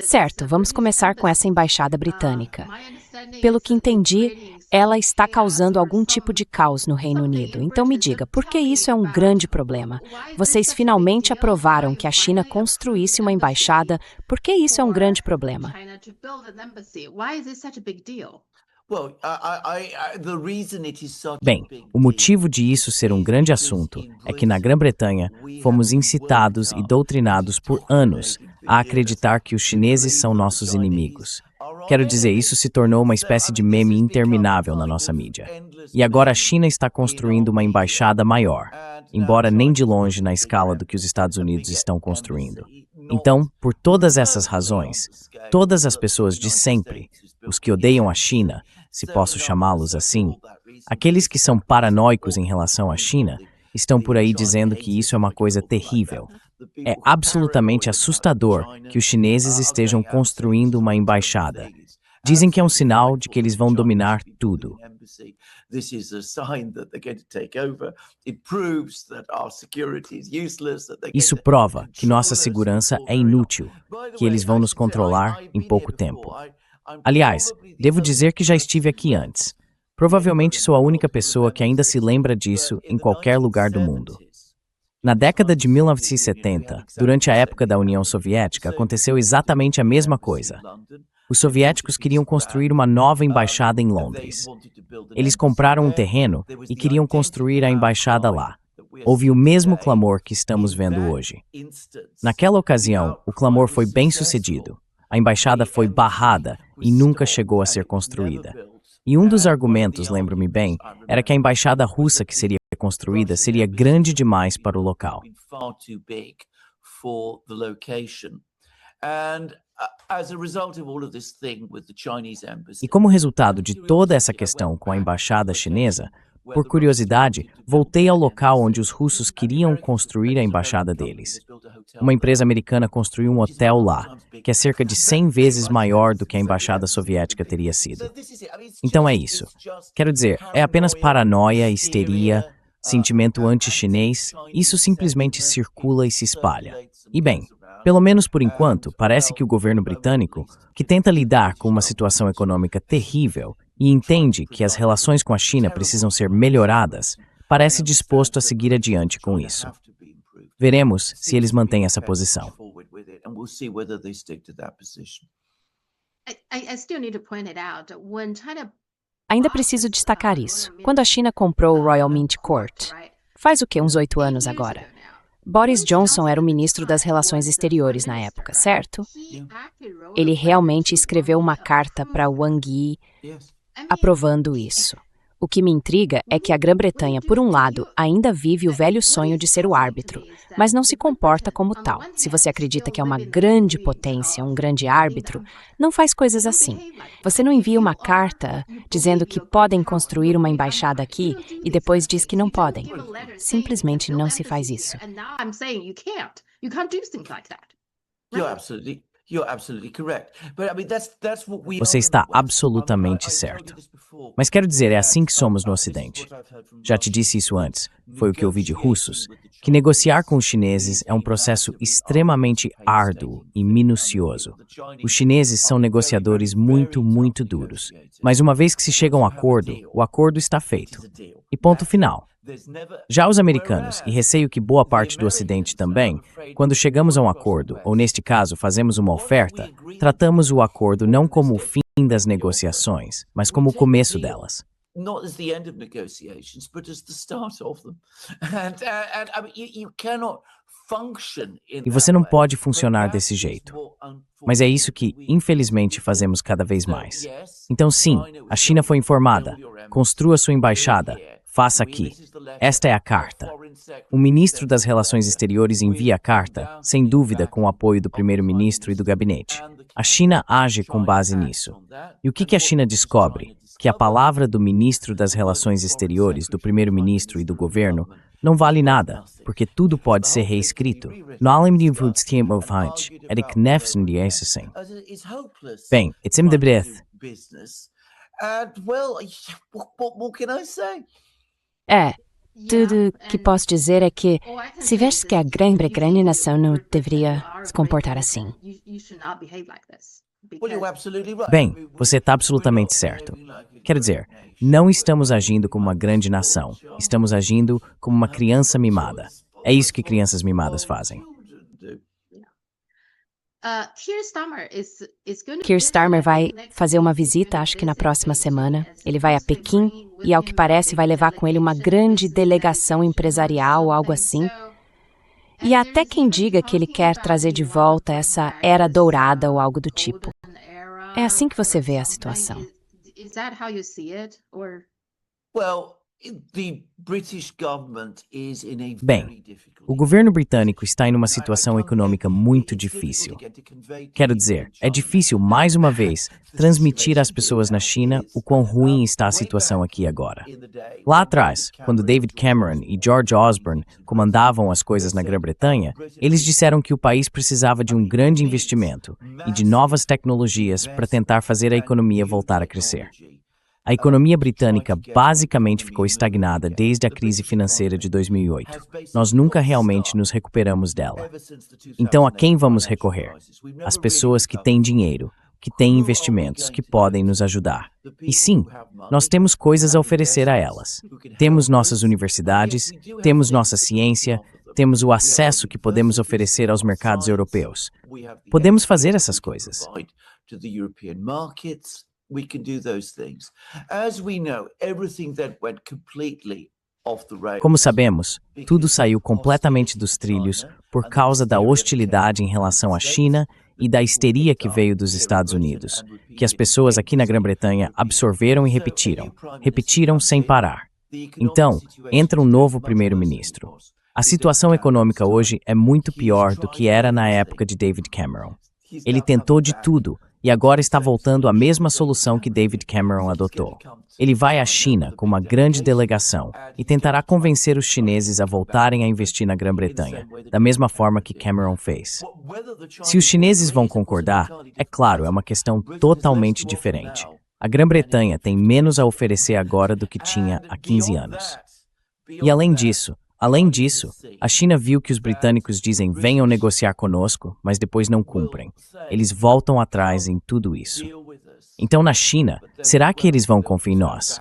Certo, vamos começar com essa embaixada britânica. Pelo que entendi, ela está causando algum tipo de caos no Reino Unido. Então me diga, por que isso é um grande problema? Vocês finalmente aprovaram que a China construísse uma embaixada. Por que isso é um grande problema? Bem, o motivo de isso ser um grande assunto é que na Grã-Bretanha fomos incitados e doutrinados por anos a acreditar que os chineses são nossos inimigos. Quero dizer, isso se tornou uma espécie de meme interminável na nossa mídia. E agora a China está construindo uma embaixada maior, embora nem de longe na escala do que os Estados Unidos estão construindo. Então, por todas essas razões, todas as pessoas de sempre, os que odeiam a China, se posso chamá-los assim, aqueles que são paranoicos em relação à China, estão por aí dizendo que isso é uma coisa terrível. É absolutamente assustador que os chineses estejam construindo uma embaixada. Dizem que é um sinal de que eles vão dominar tudo. Isso prova que nossa segurança é inútil, que eles vão nos controlar em pouco tempo. Aliás, devo dizer que já estive aqui antes. Provavelmente sou a única pessoa que ainda se lembra disso em qualquer lugar do mundo. Na década de 1970, durante a época da União Soviética, aconteceu exatamente a mesma coisa. Os soviéticos queriam construir uma nova embaixada em Londres. Eles compraram um terreno e queriam construir a embaixada lá. Houve o mesmo clamor que estamos vendo hoje. Naquela ocasião, o clamor foi bem sucedido. A embaixada foi barrada e nunca chegou a ser construída. E um dos argumentos, lembro-me bem, era que a embaixada russa que seria construída seria grande demais para o local. E como resultado de toda essa questão com a embaixada chinesa, por curiosidade, voltei ao local onde os russos queriam construir a embaixada deles. Uma empresa americana construiu um hotel lá, que é cerca de 100 vezes maior do que a embaixada soviética teria sido. Então é isso. Quero dizer, é apenas paranoia, histeria, sentimento anti-chinês, isso simplesmente circula e se espalha. E bem, pelo menos por enquanto, parece que o governo britânico, que tenta lidar com uma situação econômica terrível e entende que as relações com a China precisam ser melhoradas, parece disposto a seguir adiante com isso. Veremos se eles mantêm essa posição. Ainda preciso destacar isso. Quando a China comprou o Royal Mint Court, faz o quê? Uns 8 anos agora. Boris Johnson era o ministro das Relações Exteriores na época, certo? Ele realmente escreveu uma carta para Wang Yi aprovando isso. O que me intriga é que a Grã-Bretanha, por um lado, ainda vive o velho sonho de ser o árbitro, mas não se comporta como tal. Se você acredita que é uma grande potência, um grande árbitro, não faz coisas assim. Você não envia uma carta dizendo que podem construir uma embaixada aqui e depois diz que não podem. Simplesmente não se faz isso. Você está absolutamente certo. Mas quero dizer, é assim que somos no Ocidente. Já te disse isso antes, foi o que ouvi de russos, que negociar com os chineses é um processo extremamente árduo e minucioso. Os chineses são negociadores muito, muito duros. Mas uma vez que se chega a um acordo, o acordo está feito. E ponto final. Já os americanos, e receio que boa parte do Ocidente também, quando chegamos a um acordo, ou neste caso fazemos uma oferta, tratamos o acordo não como o fim das negociações, mas como o começo delas. E você não pode funcionar desse jeito. Mas é isso que, infelizmente, fazemos cada vez mais. Então sim, a China foi informada. Construa sua embaixada. Faça aqui. Esta é a carta. O ministro das Relações Exteriores envia a carta, sem dúvida com o apoio do primeiro-ministro e do gabinete. A China age com base nisso. E o que a China descobre? Que a palavra do ministro das Relações Exteriores, do primeiro-ministro e do governo não vale nada, porque tudo pode ser reescrito. Bem, it's in the breath. É, Tudo que posso dizer é que, se vês que a grande nação não deveria se comportar assim. Bem, você está absolutamente certo. Quero dizer, não estamos agindo como uma grande nação. Estamos agindo como uma criança mimada. É isso que crianças mimadas fazem. Keir Starmer vai fazer uma visita, acho que na próxima semana. Ele vai a Pequim e, ao que parece, vai levar com ele uma grande delegação empresarial, algo assim. E há até quem diga que ele quer trazer de volta essa era dourada ou algo do tipo. É assim que você vê a situação. Bem, o governo britânico está em uma situação econômica muito difícil. Quero dizer, é difícil, mais uma vez, transmitir às pessoas na China o quão ruim está a situação aqui agora. Lá atrás, quando David Cameron e George Osborne comandavam as coisas na Grã-Bretanha, eles disseram que o país precisava de um grande investimento e de novas tecnologias para tentar fazer a economia voltar a crescer. A economia britânica basicamente ficou estagnada desde a crise financeira de 2008. Nós nunca realmente nos recuperamos dela. Então, a quem vamos recorrer? As pessoas que têm dinheiro, que têm investimentos, que podem nos ajudar. E sim, nós temos coisas a oferecer a elas. Temos nossas universidades, temos nossa ciência, temos o acesso que podemos oferecer aos mercados europeus. Podemos fazer essas coisas. We can do those things. As we know, everything that went completely off the rails. Como sabemos, tudo saiu completamente dos trilhos por causa da hostilidade em relação à China e da histeria que veio dos Estados Unidos, que as pessoas aqui na Grã-Bretanha absorveram e repetiram sem parar. Então, entra um novo primeiro-ministro. A situação econômica hoje é muito pior do que era na época de David Cameron. Ele tentou de tudo e agora está voltando à mesma solução que David Cameron adotou. Ele vai à China com uma grande delegação e tentará convencer os chineses a voltarem a investir na Grã-Bretanha, da mesma forma que Cameron fez. Se os chineses vão concordar, é claro, é uma questão totalmente diferente. A Grã-Bretanha tem menos a oferecer agora do que tinha há 15 anos. E além disso, a China viu que os britânicos dizem venham negociar conosco, mas depois não cumprem. Eles voltam atrás em tudo isso. Então, na China, será que eles vão confiar em nós?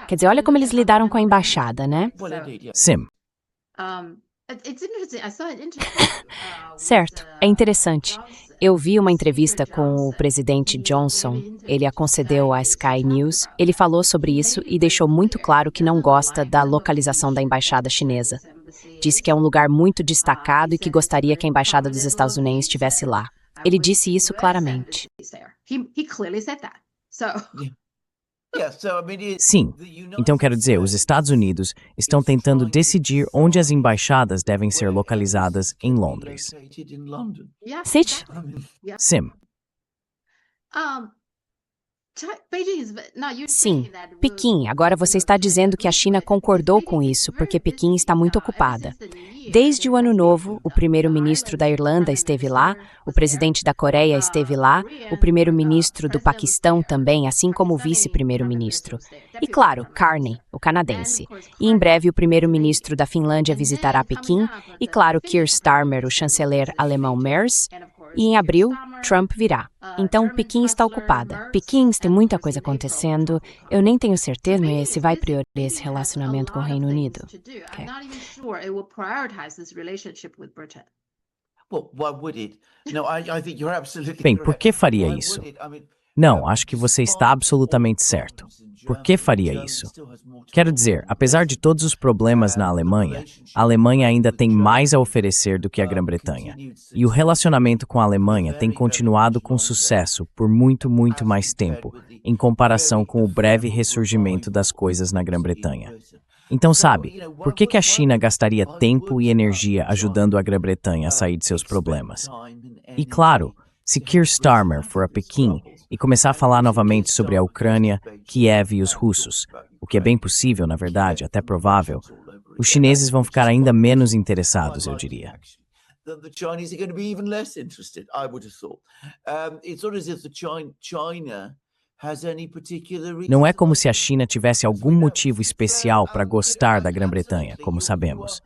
Quer dizer, olha como eles lidaram com a embaixada, né? Sim. Certo, é interessante. Eu vi uma entrevista com o presidente Johnson. Ele a concedeu à Sky News. Ele falou sobre isso e deixou muito claro que não gosta da localização da embaixada chinesa. Disse que é um lugar muito destacado e que gostaria que a embaixada dos Estados Unidos estivesse lá. Ele disse isso claramente. Sim. Então, quero dizer, os Estados Unidos estão tentando decidir onde as embaixadas devem ser localizadas em Londres. Sim. Sim, Pequim. Agora você está dizendo que a China concordou com isso, porque Pequim está muito ocupada. Desde o Ano Novo, o primeiro-ministro da Irlanda esteve lá, o presidente da Coreia esteve lá, o primeiro-ministro do Paquistão também, assim como o vice-primeiro-ministro. E, claro, Carney, o canadense. E em breve o primeiro-ministro da Finlândia visitará Pequim, e, claro, Keir Starmer, o chanceler alemão Merz. E em abril, Trump virá. Então, Pequim está ocupada. Pequim tem muita coisa acontecendo. Eu nem tenho certeza se vai priorizar esse relacionamento com o Reino Unido. Okay. Bem, por que faria isso? Não, acho que você está absolutamente certo. Por que faria isso? Quero dizer, apesar de todos os problemas na Alemanha, a Alemanha ainda tem mais a oferecer do que a Grã-Bretanha. E o relacionamento com a Alemanha tem continuado com sucesso por muito, muito mais tempo, em comparação com o breve ressurgimento das coisas na Grã-Bretanha. Então, sabe, por que a China gastaria tempo e energia ajudando a Grã-Bretanha a sair de seus problemas? E claro, se Keir Starmer for a Pequim e começar a falar novamente sobre a Ucrânia, Kiev e os russos, o que é bem possível, na verdade, até provável, os chineses vão ficar ainda menos interessados, eu diria. Não é como se a China tivesse algum motivo especial para gostar da Grã-Bretanha, como sabemos.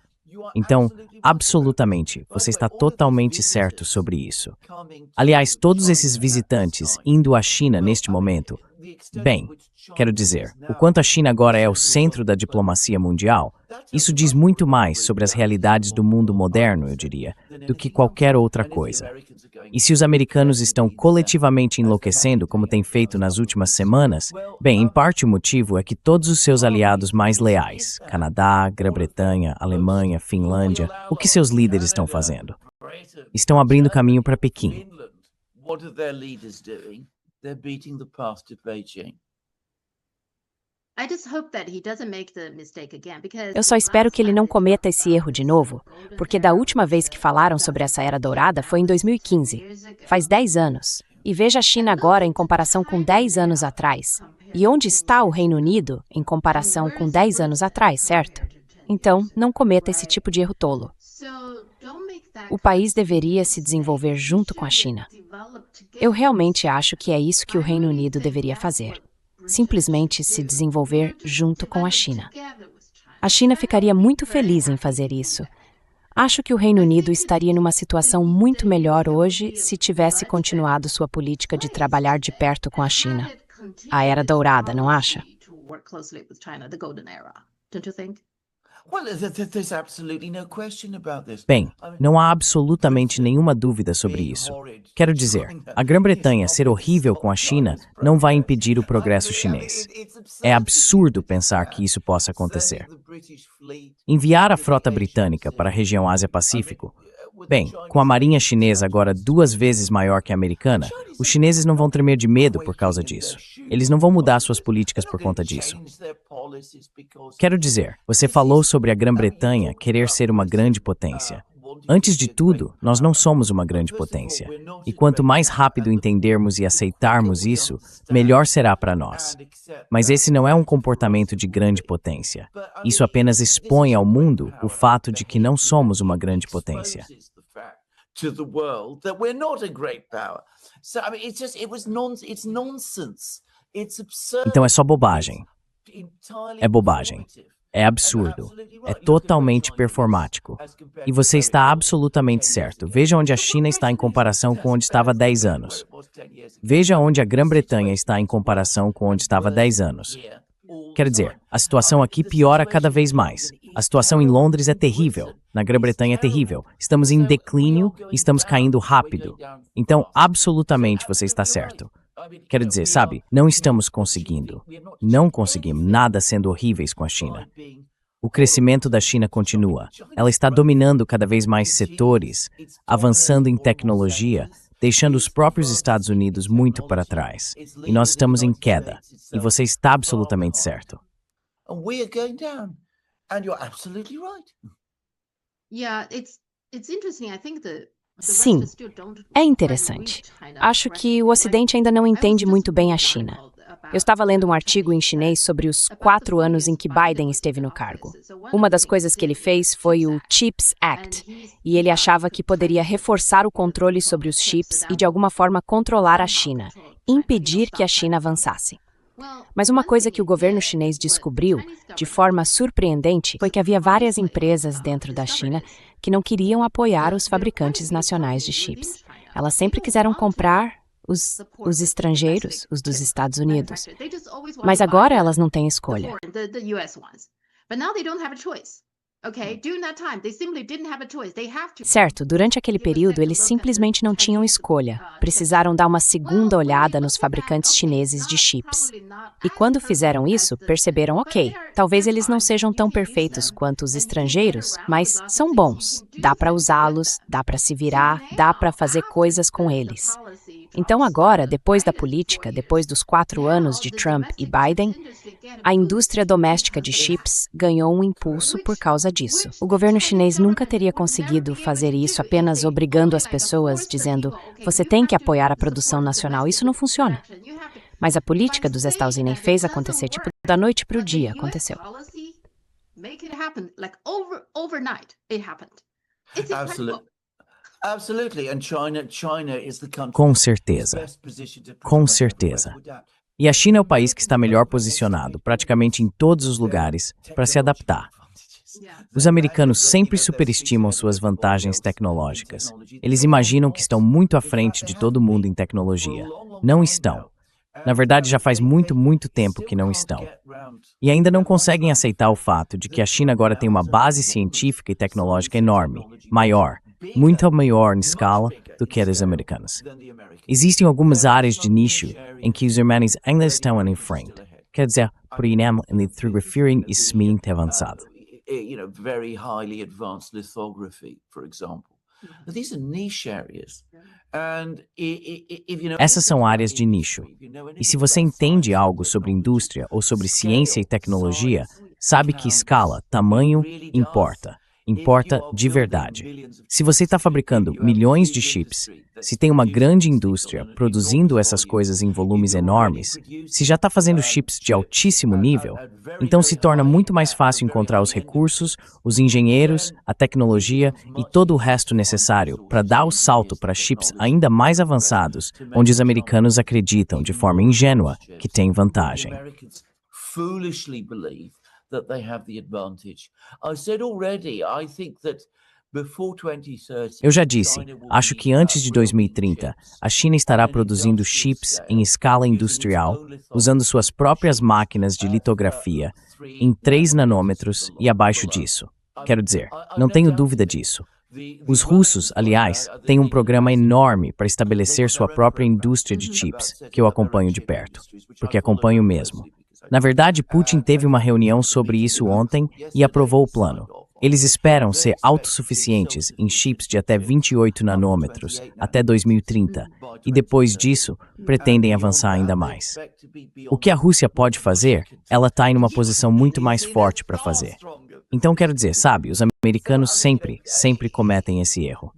Então, absolutamente, você está totalmente certo sobre isso. Aliás, todos esses visitantes indo à China neste momento, bem, quero dizer, o quanto a China agora é o centro da diplomacia mundial, isso diz muito mais sobre as realidades do mundo moderno, eu diria, do que qualquer outra coisa. E se os americanos estão coletivamente enlouquecendo, como têm feito nas últimas semanas, bem, em parte o motivo é que todos os seus aliados mais leais, Canadá, Grã-Bretanha, Alemanha, Finlândia, o que seus líderes estão fazendo? Estão abrindo caminho para Pequim. Eu só espero que ele não cometa esse erro de novo, porque da última vez que falaram sobre essa era dourada foi em 2015. Faz 10 anos. E veja a China agora em comparação com 10 anos atrás. E onde está o Reino Unido em comparação com 10 anos atrás, certo? Então, não cometa esse tipo de erro tolo. O país deveria se desenvolver junto com a China. Eu realmente acho que é isso que o Reino Unido deveria fazer. Simplesmente se desenvolver junto com a China. A China ficaria muito feliz em fazer isso. Acho que o Reino Unido estaria numa situação muito melhor hoje se tivesse continuado sua política de trabalhar de perto com a China. A Era Dourada, não acha? Bem, não há absolutamente nenhuma dúvida sobre isso. Quero dizer, a Grã-Bretanha ser horrível com a China não vai impedir o progresso chinês. É absurdo pensar que isso possa acontecer. Enviar a frota britânica para a região Ásia-Pacífico? Bem, com a marinha chinesa agora 2 vezes maior que a americana, os chineses não vão tremer de medo por causa disso. Eles não vão mudar suas políticas por conta disso. Quero dizer, você falou sobre a Grã-Bretanha querer ser uma grande potência. Antes de tudo, nós não somos uma grande potência. E quanto mais rápido entendermos e aceitarmos isso, melhor será para nós. Mas esse não é um comportamento de grande potência. Isso apenas expõe ao mundo o fato de que não somos uma grande potência. Então é só bobagem. É bobagem. É absurdo. É totalmente performático. E você está absolutamente certo. Veja onde a China está em comparação com onde estava há 10 anos. Veja onde a Grã-Bretanha está em comparação com onde estava há 10 anos. Quer dizer, a situação aqui piora cada vez mais. A situação em Londres é terrível. Na Grã-Bretanha é terrível. Estamos em declínio e estamos caindo rápido. Então, absolutamente você está certo. Quero dizer, sabe, não estamos conseguindo. Não conseguimos nada sendo horríveis com a China. O crescimento da China continua. Ela está dominando cada vez mais setores, avançando em tecnologia, deixando os próprios Estados Unidos muito para trás. E nós estamos em queda. E você está absolutamente certo. Sim, é interessante. Acho que o Ocidente ainda não entende muito bem a China. Eu estava lendo um artigo em chinês sobre os 4 anos em que Biden esteve no cargo. Uma das coisas que ele fez foi o CHIPS Act, e ele achava que poderia reforçar o controle sobre os chips e, de alguma forma, controlar a China, impedir que a China avançasse. Mas uma coisa que o governo chinês descobriu, de forma surpreendente, foi que havia várias empresas dentro da China que não queriam apoiar os fabricantes nacionais de chips. Elas sempre quiseram comprar os estrangeiros, os dos Estados Unidos. Mas agora elas não têm escolha. Certo, durante aquele período eles simplesmente não tinham escolha. Precisaram dar uma segunda olhada nos fabricantes chineses de chips. E quando fizeram isso, perceberam, ok, talvez eles não sejam tão perfeitos quanto os estrangeiros, mas são bons. Dá para usá-los, dá para se virar, dá para fazer coisas com eles. Então agora, depois da política, depois dos 4 anos de Trump e Biden, a indústria doméstica de chips ganhou um impulso por causa disso. O governo chinês nunca teria conseguido fazer isso apenas obrigando as pessoas, dizendo, você tem que apoiar a produção nacional. Isso não funciona. Mas a política dos Estados Unidos fez acontecer, tipo, da noite para o dia, aconteceu. Com certeza. Com certeza. E a China é o país que está melhor posicionado, praticamente em todos os lugares, para se adaptar. Os americanos sempre superestimam suas vantagens tecnológicas. Eles imaginam que estão muito à frente de todo mundo em tecnologia. Não estão. Na verdade, já faz muito, muito tempo que não estão. E ainda não conseguem aceitar o fato de que a China agora tem uma base científica e tecnológica enorme, maior, muito maior em escala do que a dos americanos. Existem algumas áreas de nicho em que os irmãos ainda estão em frente. Quer dizer, por exemplo, em litografia e semente avançada. Very highly advanced lithography, for example. But these are niche areas. Essas são áreas de nicho. E se você entende algo sobre indústria ou sobre ciência e tecnologia, sabe que escala, tamanho, importa. Importa de verdade. Se você está fabricando milhões de chips, se tem uma grande indústria produzindo essas coisas em volumes enormes, se já está fazendo chips de altíssimo nível, então se torna muito mais fácil encontrar os recursos, os engenheiros, a tecnologia e todo o resto necessário para dar o salto para chips ainda mais avançados, onde os americanos acreditam de forma ingênua que tem vantagem. That they have the advantage. I said already, I think that before 2030. Eu já disse, acho que antes de 2030, a China estará produzindo chips em escala industrial, usando suas próprias máquinas de litografia, em 3 nanômetros e abaixo disso. Quero dizer, não tenho dúvida disso. Os russos, aliás, têm um programa enorme para estabelecer sua própria indústria de chips, que eu acompanho de perto, porque acompanho mesmo. Na verdade, Putin teve uma reunião sobre isso ontem e aprovou o plano. Eles esperam ser autossuficientes em chips de até 28 nanômetros até 2030 e depois disso pretendem avançar ainda mais. O que a Rússia pode fazer, ela está em uma posição muito mais forte para fazer. Então quero dizer, sabe, os americanos sempre cometem esse erro.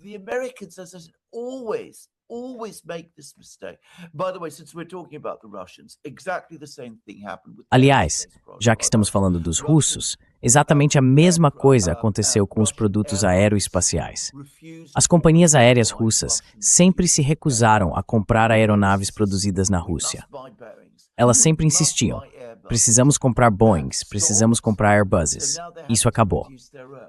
Aliás, já que estamos falando dos russos, exatamente a mesma coisa aconteceu com os produtos aeroespaciais. As companhias aéreas russas sempre se recusaram a comprar aeronaves produzidas na Rússia. Elas sempre insistiam, precisamos comprar Boeings, precisamos comprar Airbuses. Isso acabou.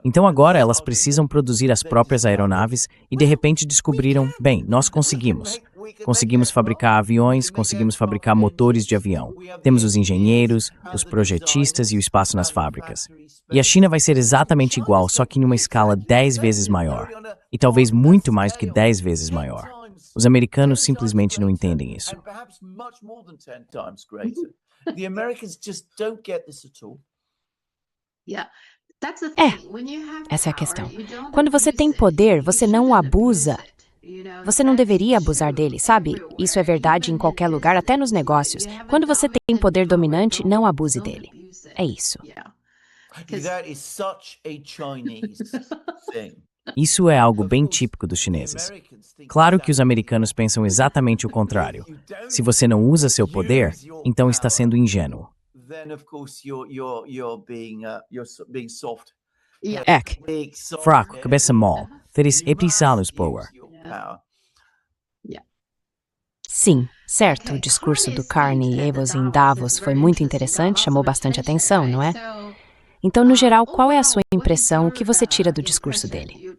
Então agora elas precisam produzir as próprias aeronaves e de repente descobriram, bem, nós conseguimos. Conseguimos fabricar aviões, conseguimos fabricar motores de avião. Temos os engenheiros, os projetistas e o espaço nas fábricas. E a China vai ser exatamente igual, só que em uma escala 10 vezes maior. E talvez muito mais do que 10 vezes maior. Os americanos simplesmente não entendem isso. Essa é a questão. Quando você tem poder, você não o abusa. Você não deveria abusar dele, sabe? Isso é verdade em qualquer lugar, até nos negócios. Quando você tem poder dominante, não abuse dele. É isso. Isso é algo bem típico dos chineses. Claro que os americanos pensam exatamente o contrário. Se você não usa seu poder, então está sendo ingênuo. Fraco, cabeça mole, teres episalos power. Sim, certo. O discurso do Carney Evans em Davos foi muito interessante, chamou bastante atenção, não é? Então, no geral, qual é a sua impressão, o que você tira do discurso dele?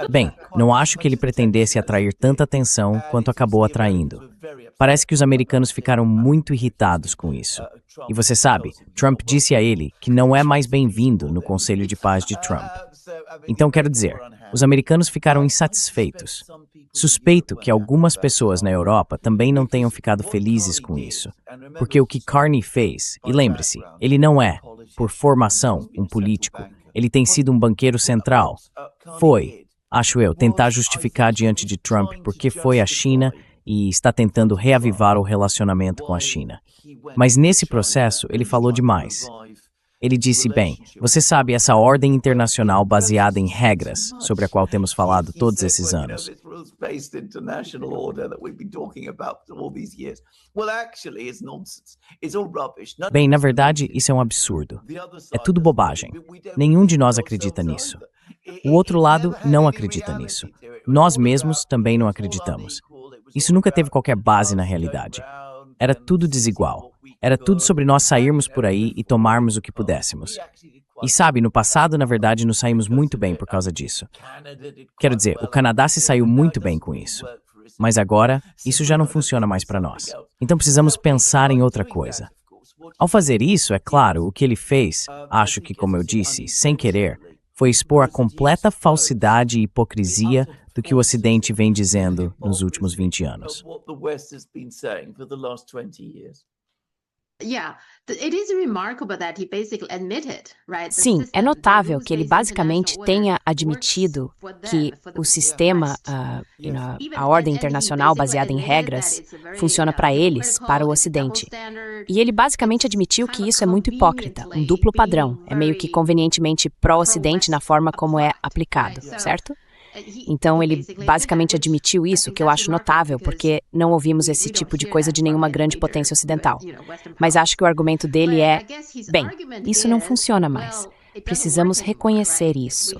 Bem, não acho que ele pretendesse atrair tanta atenção quanto acabou atraindo. Parece que os americanos ficaram muito irritados com isso. E você sabe, Trump disse a ele que não é mais bem-vindo no Conselho de Paz de Trump. Então, quero dizer, os americanos ficaram insatisfeitos. Suspeito que algumas pessoas na Europa também não tenham ficado felizes com isso. Porque o que Carney fez, e lembre-se, ele não é, por formação, um político. Ele tem sido um banqueiro central. Foi, acho eu, tentar justificar diante de Trump porque foi à China e está tentando reavivar o relacionamento com a China. Mas nesse processo, ele falou demais. Ele disse, bem, você sabe essa ordem internacional baseada em regras, sobre a qual temos falado todos esses anos. Bem, na verdade, isso é um absurdo. É tudo bobagem. Nenhum de nós acredita nisso. O outro lado não acredita nisso. Nós mesmos também não acreditamos. Isso nunca teve qualquer base na realidade. Era tudo desigual. Era tudo sobre nós sairmos por aí e tomarmos o que pudéssemos. E sabe, no passado, na verdade, nos saímos muito bem por causa disso. Quero dizer, o Canadá se saiu muito bem com isso. Mas agora, isso já não funciona mais para nós. Então precisamos pensar em outra coisa. Ao fazer isso, é claro, o que ele fez, acho que, como eu disse, sem querer, foi expor a completa falsidade e hipocrisia do que o Ocidente vem dizendo nos últimos 20 anos. Sim, é notável que ele basicamente tenha admitido que o sistema, a ordem internacional baseada em regras, funciona para eles, para o Ocidente. E ele basicamente admitiu que isso é muito hipócrita, um duplo padrão, é meio que convenientemente pró-Ocidente na forma como é aplicado, certo? Então ele basicamente admitiu isso, que eu acho notável, porque não ouvimos esse tipo de coisa de nenhuma grande potência ocidental. Mas acho que o argumento dele é, bem, isso não funciona mais. Precisamos reconhecer isso.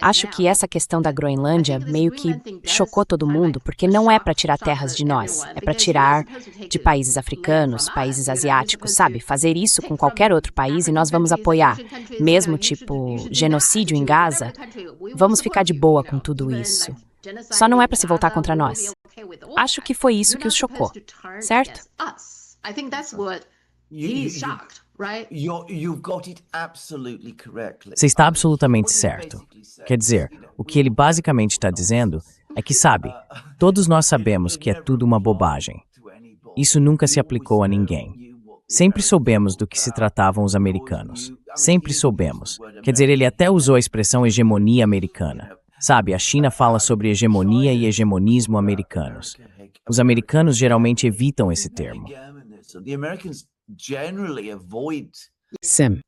Acho que essa questão da Groenlândia meio que chocou todo mundo, porque não é para tirar terras de nós, é para tirar de países africanos, países asiáticos, sabe? Fazer isso com qualquer outro país e nós vamos apoiar, mesmo tipo genocídio em Gaza, vamos ficar de boa com tudo isso. Só não é para se voltar contra nós. Acho que foi isso que os chocou, certo? Você está absolutamente certo. Quer dizer, o que ele basicamente está dizendo é que, sabe, todos nós sabemos que é tudo uma bobagem. Isso nunca se aplicou a ninguém. Sempre soubemos do que se tratavam os americanos. Sempre soubemos. Quer dizer, ele até usou a expressão hegemonia americana. Sabe, a China fala sobre hegemonia e hegemonismo americanos. Os americanos geralmente evitam esse termo. Sim.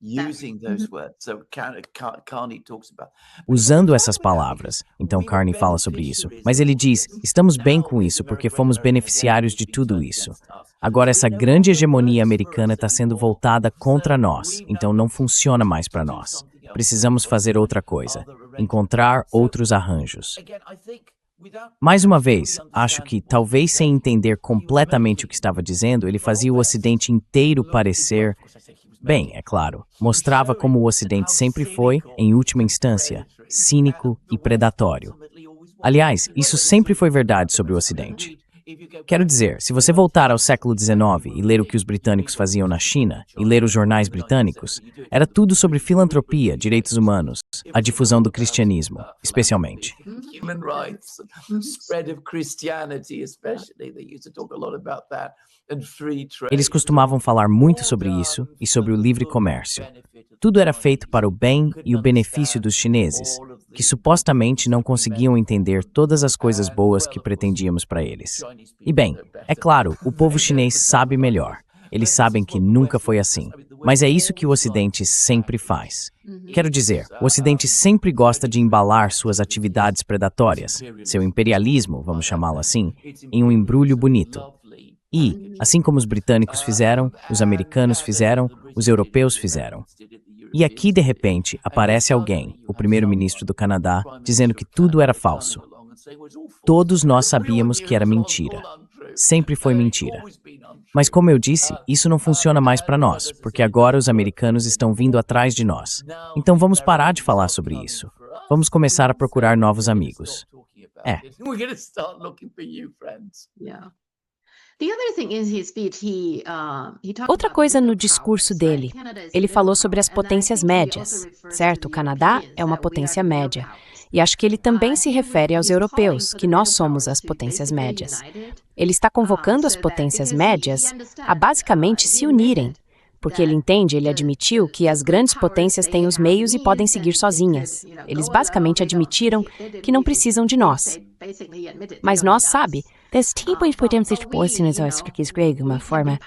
Usando essas palavras. Então Carney fala sobre isso. Mas ele diz, estamos bem com isso porque fomos beneficiários de tudo isso. Agora essa grande hegemonia americana está sendo voltada contra nós, então não funciona mais para nós. Precisamos fazer outra coisa, encontrar outros arranjos. Mais uma vez, acho que, talvez sem entender completamente o que estava dizendo, ele fazia o Ocidente inteiro parecer... Bem, é claro, mostrava como o Ocidente sempre foi, em última instância, cínico e predatório. Aliás, isso sempre foi verdade sobre o Ocidente. Quero dizer, se você voltar ao século XIX e ler o que os britânicos faziam na China, e ler os jornais britânicos, era tudo sobre filantropia, direitos humanos, a difusão do cristianismo, especialmente. Eles costumavam falar muito sobre isso e sobre o livre comércio. Tudo era feito para o bem e o benefício dos chineses, que supostamente não conseguiam entender todas as coisas boas que pretendíamos para eles. E bem, é claro, o povo chinês sabe melhor. Eles sabem que nunca foi assim. Mas é isso que o Ocidente sempre faz. Quero dizer, o Ocidente sempre gosta de embalar suas atividades predatórias, seu imperialismo, vamos chamá-lo assim, em um embrulho bonito. E, assim como os britânicos fizeram, os americanos fizeram, os europeus fizeram. E aqui, de repente, aparece alguém, o primeiro-ministro do Canadá, dizendo que tudo era falso. Todos nós sabíamos que era mentira. Sempre foi mentira. Mas, como eu disse, isso não funciona mais para nós, porque agora os americanos estão vindo atrás de nós. Então vamos parar de falar sobre isso. Vamos começar a procurar novos amigos. Outra coisa no discurso dele, ele falou sobre as potências médias, certo? O Canadá é uma potência média. E acho que ele também se refere aos europeus, que nós somos as potências médias. Ele está convocando as potências médias a basicamente se unirem, porque ele entende, ele admitiu que as grandes potências têm os meios e podem seguir sozinhas. Eles basicamente admitiram que não precisam de nós. Mas nós, sabe, Das tipo de potências forças aos que de uma forma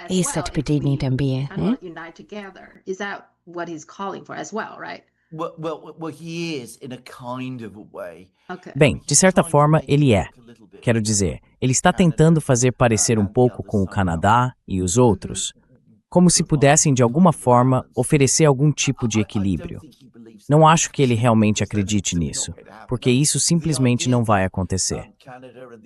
essa de também, né? Bem, de certa forma, ele é. Quero dizer, ele está tentando fazer parecer um pouco com o Canadá e os outros, como se pudessem, de alguma forma, oferecer algum tipo de equilíbrio. Não acho que ele realmente acredite nisso, porque isso simplesmente não vai acontecer.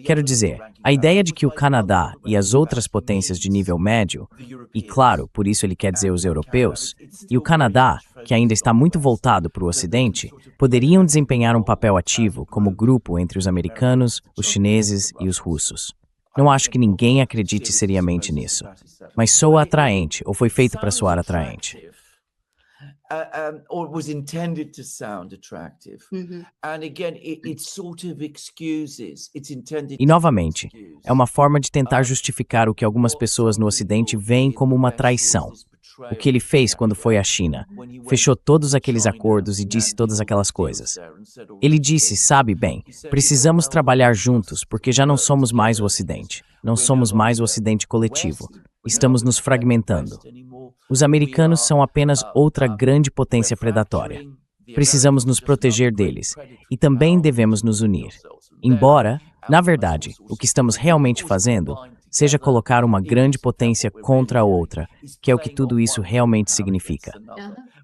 Quero dizer, a ideia de que o Canadá e as outras potências de nível médio, e claro, por isso ele quer dizer os europeus, e o Canadá, que ainda está muito voltado para o Ocidente, poderiam desempenhar um papel ativo como grupo entre os americanos, os chineses e os russos. Não acho que ninguém acredite seriamente nisso, mas soa atraente ou foi feito para soar atraente. Or was intended to sound attractive. And again, it sort of excuses. It's intended E novamente, é uma forma de tentar justificar o que algumas pessoas no Ocidente veem como uma traição. O que ele fez quando foi à China, fechou todos aqueles acordos e disse todas aquelas coisas. Ele disse, sabe bem, precisamos trabalhar juntos porque já não somos mais o Ocidente. Não somos mais o Ocidente coletivo. Estamos nos fragmentando. Os americanos são apenas outra grande potência predatória. Precisamos nos proteger deles e também devemos nos unir. Embora, na verdade, o que estamos realmente fazendo seja colocar uma grande potência contra a outra, que é o que tudo isso realmente significa.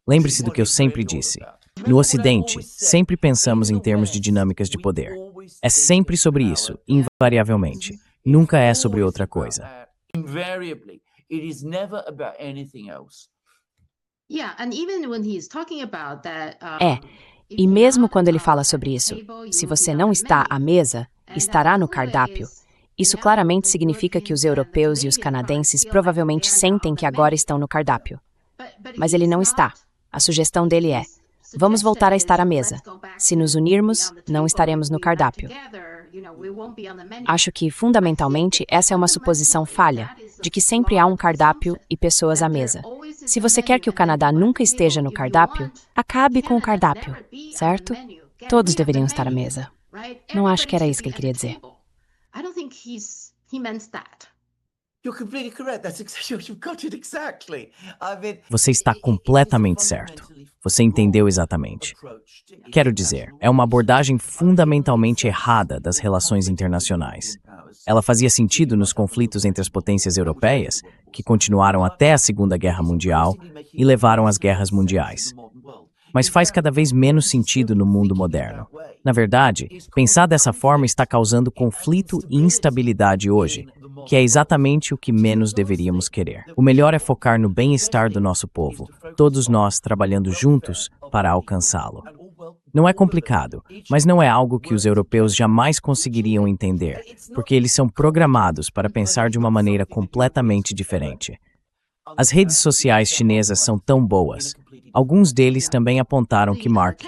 Lembre-se do que eu sempre disse. No Ocidente, sempre pensamos em termos de dinâmicas de poder. É sempre sobre isso, invariablmente. Nunca é sobre outra coisa. invariably, it is never about anything else. E mesmo quando ele fala sobre isso, se você não está à mesa, estará no cardápio. Isso claramente significa que os europeus e os canadenses provavelmente sentem que agora estão no cardápio. Mas ele não está. A sugestão dele é: vamos voltar a estar à mesa. Se nos unirmos, não estaremos no cardápio. Acho que, fundamentalmente, essa é uma suposição falha, de que sempre há um cardápio e pessoas à mesa. Se você quer que o Canadá nunca esteja no cardápio, acabe com o cardápio, certo? Todos deveriam estar à mesa. Não acho que era isso que ele queria dizer. You're completely correct. That's exactly, you've got it exactly. I mean, Você está completamente certo. Você entendeu exatamente. Quero dizer, é uma abordagem fundamentalmente errada das relações internacionais. Ela fazia sentido nos conflitos entre as potências europeias, que continuaram até a Segunda Guerra Mundial e levaram às guerras mundiais. Mas faz cada vez menos sentido no mundo moderno. Na verdade, pensar dessa forma está causando conflito e instabilidade hoje, que é exatamente o que menos deveríamos querer. O melhor é focar no bem-estar do nosso povo, todos nós trabalhando juntos para alcançá-lo. Não é complicado, mas não é algo que os europeus jamais conseguiriam entender, porque eles são programados para pensar de uma maneira completamente diferente. As redes sociais chinesas são tão boas. Alguns deles também apontaram que Mark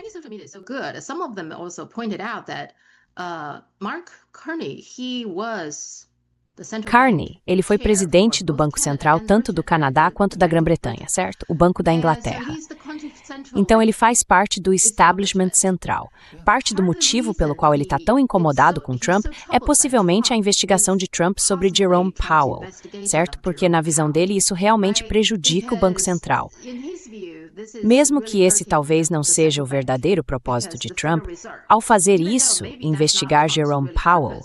Carney, ele foi presidente do Banco Central tanto do Canadá quanto da Grã-Bretanha, certo? O Banco da Inglaterra. Então ele faz parte do establishment central. Parte do motivo pelo qual ele está tão incomodado com Trump é possivelmente a investigação de Trump sobre Jerome Powell, certo? Porque na visão dele isso realmente prejudica o Banco Central. Mesmo que esse talvez não seja o verdadeiro propósito de Trump, ao fazer isso, investigar Jerome Powell,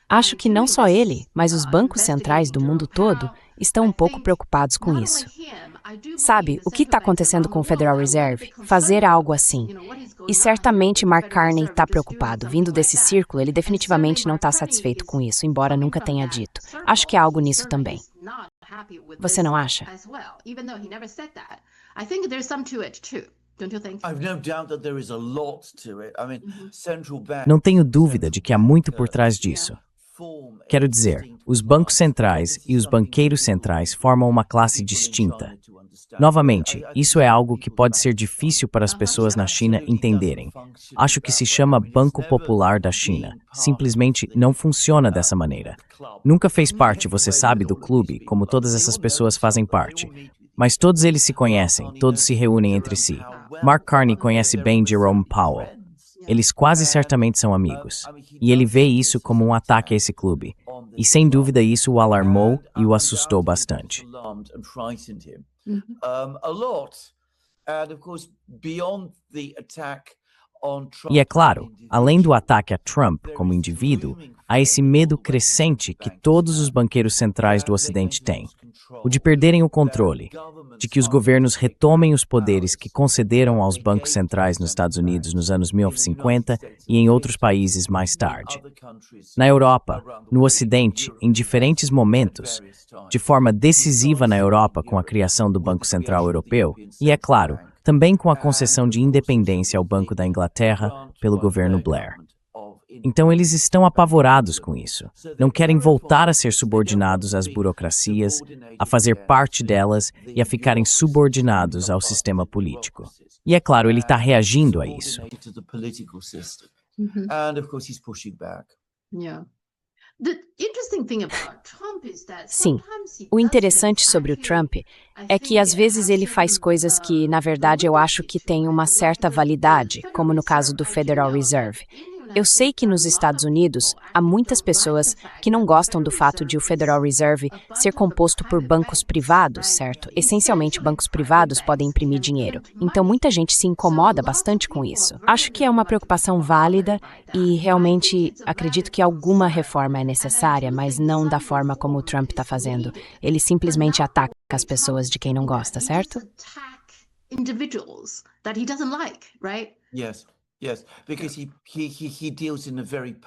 acho que não só ele, mas os bancos centrais do mundo todo estão um pouco preocupados com isso. Sabe, o que está acontecendo com o Federal Reserve? Fazer algo assim. E certamente Mark Carney está preocupado. Vindo desse círculo, ele definitivamente não está satisfeito com isso, embora nunca tenha dito. Acho que há algo nisso também. Você não acha? I've no doubt that there is a lot to it. I mean, central banks Não tenho dúvida de que há muito por trás disso. Quero dizer, os bancos centrais e os banqueiros centrais formam uma classe distinta. Novamente, isso é algo que pode ser difícil para as pessoas na China entenderem. Acho que se chama Banco Popular da China. Simplesmente não funciona dessa maneira. Nunca fez parte, você sabe, do clube, como todas essas pessoas fazem parte. Mas todos eles se conhecem, todos se reúnem entre si. Mark Carney conhece bem Jerome Powell. Eles quase certamente são amigos. E ele vê isso como um ataque a esse clube. E sem dúvida isso o alarmou e o assustou bastante. a lot. And of course, beyond the attack E é claro, além do ataque a Trump como indivíduo, há esse medo crescente que todos os banqueiros centrais do Ocidente têm, o de perderem o controle, de que os governos retomem os poderes que concederam aos bancos centrais nos Estados Unidos nos anos 1950 e em outros países mais tarde. Na Europa, no Ocidente, em diferentes momentos, de forma decisiva na Europa com a criação do Banco Central Europeu e, é claro, também com a concessão de independência ao Banco da Inglaterra pelo governo Blair. Então eles estão apavorados com isso. Não querem voltar a ser subordinados às burocracias, a fazer parte delas e a ficarem subordinados ao sistema político. E é claro, ele está reagindo a isso. Sim, o interessante sobre o Trump é que às vezes ele faz coisas que, na verdade, eu acho que têm uma certa validade, como no caso do Federal Reserve. Eu sei que nos Estados Unidos há muitas pessoas que não gostam do fato de o Federal Reserve ser composto por bancos privados, certo? Essencialmente, bancos privados podem imprimir dinheiro. Então, muita gente se incomoda bastante com isso. Acho que é uma preocupação válida e realmente acredito que alguma reforma é necessária, mas não da forma como o Trump está fazendo. Ele simplesmente ataca as pessoas de quem não gosta, certo?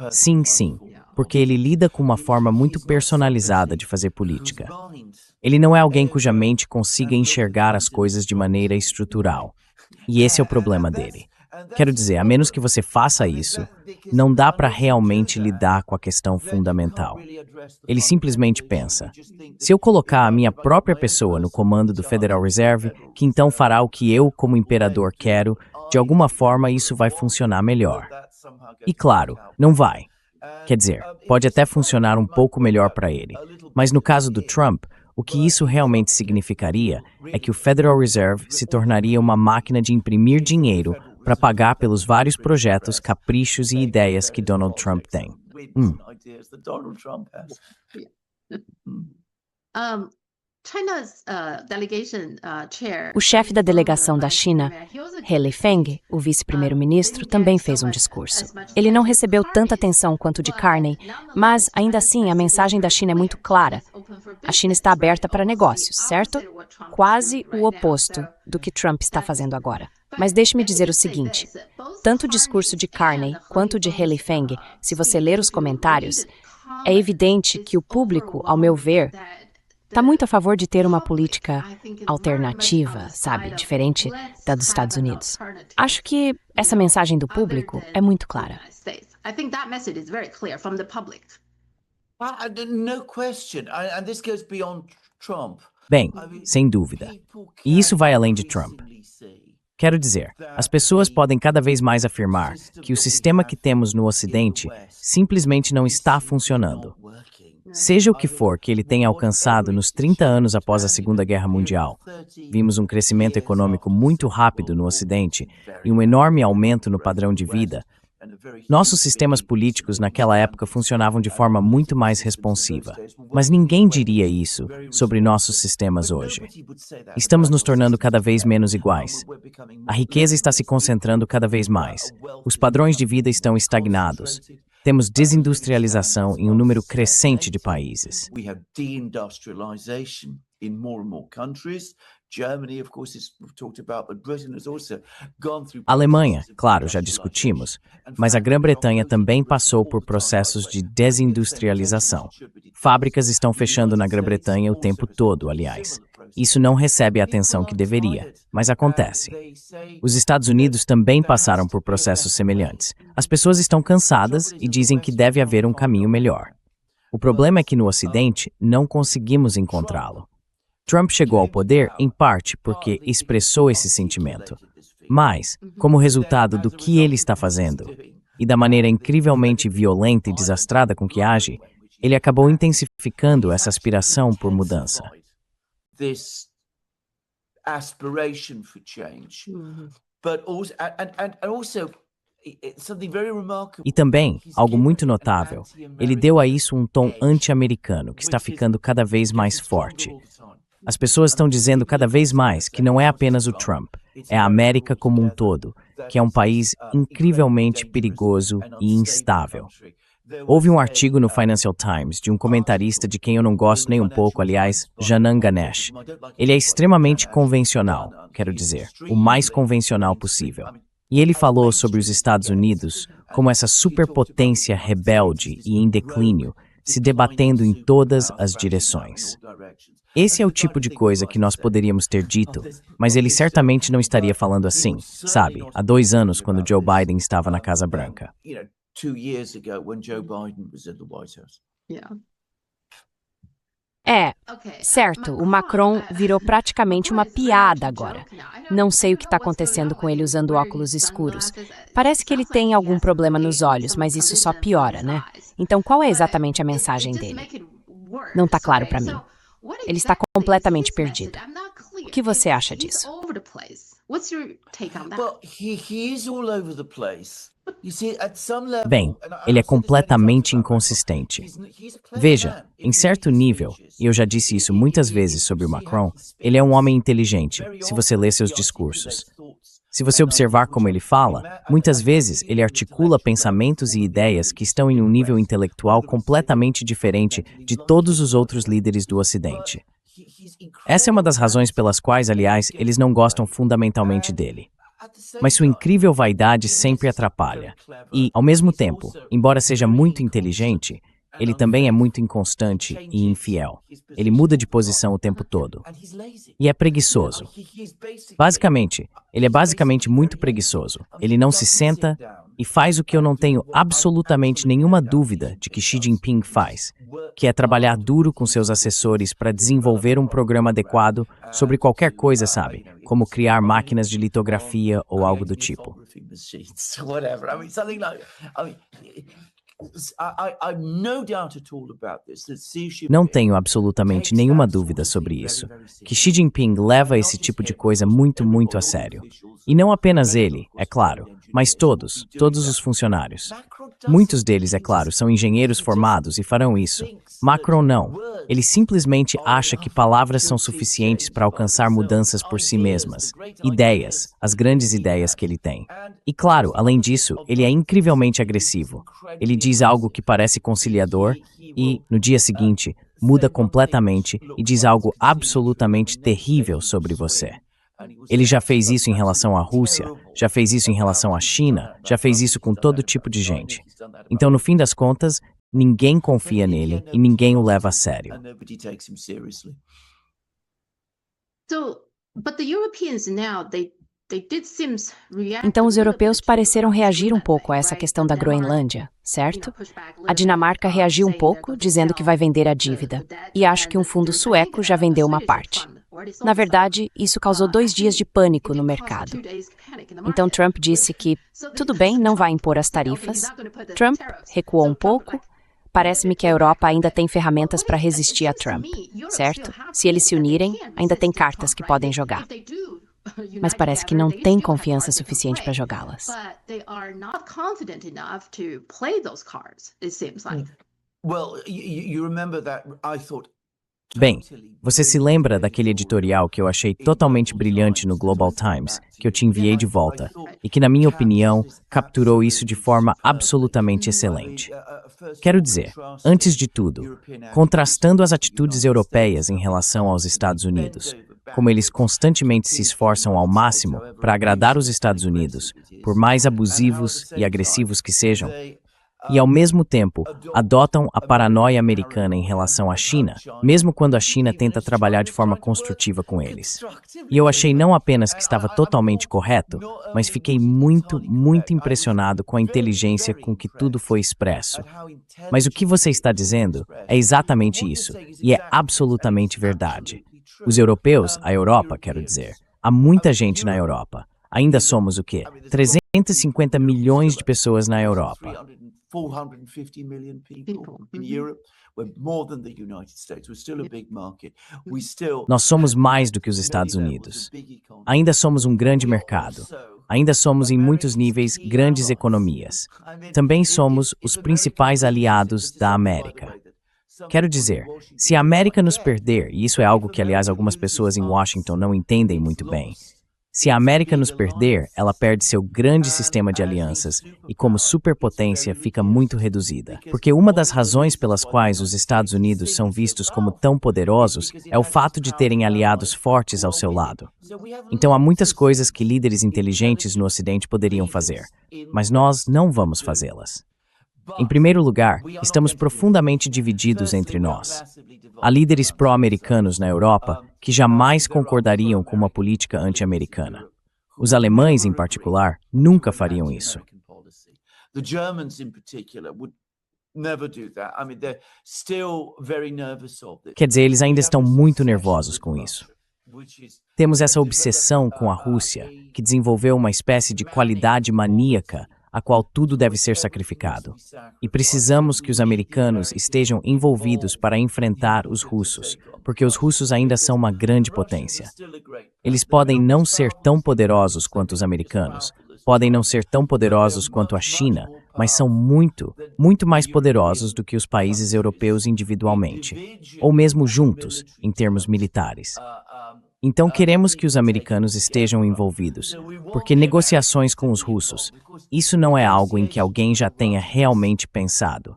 Sim, sim, porque ele lida com uma forma muito personalizada de fazer política. Ele não é alguém cuja mente consiga enxergar as coisas de maneira estrutural. E esse é o problema dele. Quero dizer, a menos que você faça isso, não dá para realmente lidar com a questão fundamental. Ele simplesmente pensa, se eu colocar a minha própria pessoa no comando do Federal Reserve, que então fará o que eu, como imperador, quero, de alguma forma isso vai funcionar melhor. E claro, não vai. Quer dizer, pode até funcionar um pouco melhor para ele. Mas no caso do Trump, o que isso realmente significaria é que o Federal Reserve se tornaria uma máquina de imprimir dinheiro para pagar pelos vários projetos, caprichos e ideias que Donald Trump tem. O chefe da delegação da China, He Lifeng, o vice-primeiro-ministro, também fez um discurso. Ele não recebeu tanta atenção quanto o de Carney, mas, ainda assim, a mensagem da China é muito clara. A China está aberta para negócios, certo? Quase o oposto do que Trump está fazendo agora. Mas deixe-me dizer o seguinte, tanto o discurso de Carney quanto o de He Lifeng, se você ler os comentários, é evidente que o público, ao meu ver, está muito a favor de ter uma política alternativa, sabe, diferente da dos Estados Unidos. Acho que essa mensagem do público é muito clara. Bem, sem dúvida. E isso vai além de Trump. Quero dizer, as pessoas podem cada vez mais afirmar que o sistema que temos no Ocidente simplesmente não está funcionando. Seja o que for que ele tenha alcançado nos 30 anos após a Segunda Guerra Mundial, vimos um crescimento econômico muito rápido no Ocidente e um enorme aumento no padrão de vida. Nossos sistemas políticos naquela época funcionavam de forma muito mais responsiva, mas ninguém diria isso sobre nossos sistemas hoje. Estamos nos tornando cada vez menos iguais. A riqueza está se concentrando cada vez mais. Os padrões de vida estão estagnados. Temos desindustrialização em um número crescente de países. A Alemanha, claro, já discutimos, mas a Grã-Bretanha também passou por processos de desindustrialização. Fábricas estão fechando na Grã-Bretanha o tempo todo, aliás. Isso não recebe a atenção que deveria, mas acontece. Os Estados Unidos também passaram por processos semelhantes. As pessoas estão cansadas e dizem que deve haver um caminho melhor. O problema é que no Ocidente não conseguimos encontrá-lo. Trump chegou ao poder, em parte, porque expressou esse sentimento. Mas, como resultado do que ele está fazendo, e da maneira incrivelmente violenta e desastrada com que age, ele acabou intensificando essa aspiração por mudança. E também, algo muito notável, ele deu a isso um tom anti-americano que está ficando cada vez mais forte. As pessoas estão dizendo cada vez mais que não é apenas o Trump, é a América como um todo, que é um país incrivelmente perigoso e instável. Houve um artigo no Financial Times de um comentarista de quem eu não gosto nem um pouco, aliás, Janan Ganesh. Ele é extremamente convencional, quero dizer, o mais convencional possível. E ele falou sobre os Estados Unidos como essa superpotência rebelde e em declínio, se debatendo em todas as direções. Esse é o tipo de coisa que nós poderíamos ter dito, mas ele certamente não estaria falando assim, sabe, há 2 anos, quando Joe Biden estava na Casa Branca. 2 years ago when Joe Biden was in the White House. Certo, o Macron virou praticamente uma piada agora. Não sei o que está acontecendo com ele usando óculos escuros. Parece que ele tem algum problema nos olhos, mas isso só piora, né? Então, qual é exatamente a mensagem dele? Não está claro para mim. Ele está completamente perdido. O que você acha disso? Well, he is all over the place. Bem, ele é completamente inconsistente. Veja, em certo nível, e eu já disse isso muitas vezes sobre o Macron, ele é um homem inteligente, se você lê seus discursos. Se você observar como ele fala, muitas vezes ele articula pensamentos e ideias que estão em um nível intelectual completamente diferente de todos os outros líderes do Ocidente. Essa é uma das razões pelas quais, aliás, eles não gostam fundamentalmente dele. Mas sua incrível vaidade sempre atrapalha. E, ao mesmo tempo, embora seja muito inteligente, ele também é muito inconstante e infiel. Ele muda de posição o tempo todo. E é preguiçoso. Basicamente, ele é basicamente muito preguiçoso. Ele não se senta e faz o que eu não tenho absolutamente nenhuma dúvida de que Xi Jinping faz, que é trabalhar duro com seus assessores para desenvolver um programa adequado sobre qualquer coisa, sabe? Como criar máquinas de litografia ou algo do tipo. Não tenho absolutamente nenhuma dúvida sobre isso, que Xi Jinping leva esse tipo de coisa muito, muito a sério. E não apenas ele, é claro, mas todos os funcionários. Muitos deles, é claro, são engenheiros formados e farão isso. Macron não. Ele simplesmente acha que palavras são suficientes para alcançar mudanças por si mesmas. Ideias, as grandes ideias que ele tem. E claro, além disso, ele é incrivelmente agressivo. Ele diz algo que parece conciliador e, no dia seguinte, muda completamente e diz algo absolutamente terrível sobre você. Ele já fez isso em relação à Rússia, já fez isso em relação à China, já fez isso com todo tipo de gente. Então, no fim das contas, ninguém confia nele e ninguém o leva a sério. Então, os europeus pareceram reagir um pouco a essa questão da Groenlândia, certo? A Dinamarca reagiu um pouco, dizendo que vai vender a dívida. E acho que um fundo sueco já vendeu uma parte. Na verdade, isso causou 2 dias de pânico no mercado. Então, Trump disse que, tudo bem, não vai impor as tarifas. Trump recuou um pouco. Parece-me que a Europa ainda tem ferramentas para resistir a Trump, certo? Se eles se unirem, ainda tem cartas que podem jogar. Mas parece que não tem confiança suficiente para jogá-las. Bem, você se lembra daquele editorial que eu achei totalmente brilhante no Global Times, que eu te enviei de volta, e que, na minha opinião, capturou isso de forma absolutamente excelente. Quero dizer, antes de tudo, contrastando as atitudes europeias em relação aos Estados Unidos, como eles constantemente se esforçam ao máximo para agradar os Estados Unidos, por mais abusivos e agressivos que sejam, e, ao mesmo tempo, adotam a paranoia americana em relação à China, mesmo quando a China tenta trabalhar de forma construtiva com eles. E eu achei não apenas que estava totalmente correto, mas fiquei muito, muito impressionado com a inteligência com que tudo foi expresso. Mas o que você está dizendo é exatamente isso, e é absolutamente verdade. Os europeus, a Europa, quero dizer, há muita gente na Europa. Ainda somos o quê? 350 milhões de pessoas na Europa. 450 million people in Europe. We're more than the United States. We're still a big market. Nós somos mais do que os Estados Unidos. Ainda somos um grande mercado. Ainda somos, em muitos níveis, grandes economias. Também somos os principais aliados da América. Quero dizer, se a América nos perder, e isso é algo que, aliás, algumas pessoas em Washington não entendem muito bem, Se a América nos perder, ela perde seu grande sistema de alianças e, como superpotência, fica muito reduzida. Porque uma das razões pelas quais os Estados Unidos são vistos como tão poderosos é o fato de terem aliados fortes ao seu lado. Então, há muitas coisas que líderes inteligentes no Ocidente poderiam fazer, mas nós não vamos fazê-las. Em primeiro lugar, estamos profundamente divididos entre nós. Há líderes pró-americanos na Europa que jamais concordariam com uma política anti-americana. Os alemães, em particular, nunca fariam isso. Quer dizer, eles ainda estão muito nervosos com isso. Temos essa obsessão com a Rússia, que desenvolveu uma espécie de qualidade maníaca a qual tudo deve ser sacrificado. E precisamos que os americanos estejam envolvidos para enfrentar os russos, porque os russos ainda são uma grande potência. Eles podem não ser tão poderosos quanto os americanos, podem não ser tão poderosos quanto a China, mas são muito, muito mais poderosos do que os países europeus individualmente, ou mesmo juntos, em termos militares. Então queremos que os americanos estejam envolvidos, porque negociações com os russos, isso não é algo em que alguém já tenha realmente pensado.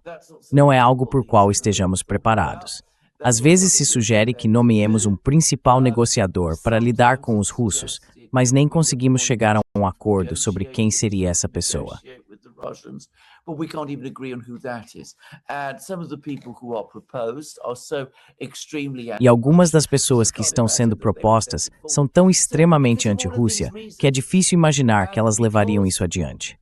Não é algo por qual estejamos preparados. Às vezes se sugere que nomeemos um principal negociador para lidar com os russos, mas nem conseguimos chegar a um acordo sobre quem seria essa pessoa. But we can't even agree on who that is. And some of the people who are proposed are so extremely... E algumas das pessoas que estão sendo propostas são tão extremamente anti-Rússia que é difícil imaginar que elas levariam isso adiante.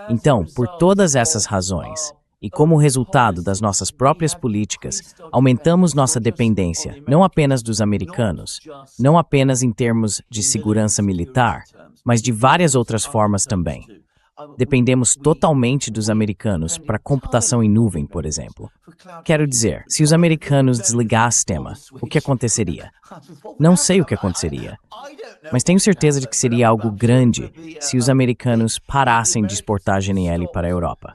Então, por todas essas razões, e como resultado das nossas próprias políticas, aumentamos nossa dependência, não apenas dos americanos, não apenas em termos de segurança militar, mas de várias outras formas também. Dependemos totalmente dos americanos para computação em nuvem, por exemplo. Quero dizer, se os americanos desligassem o sistema, o que aconteceria? Não sei o que aconteceria, mas tenho certeza de que seria algo grande se os americanos parassem de exportar GNL para a Europa.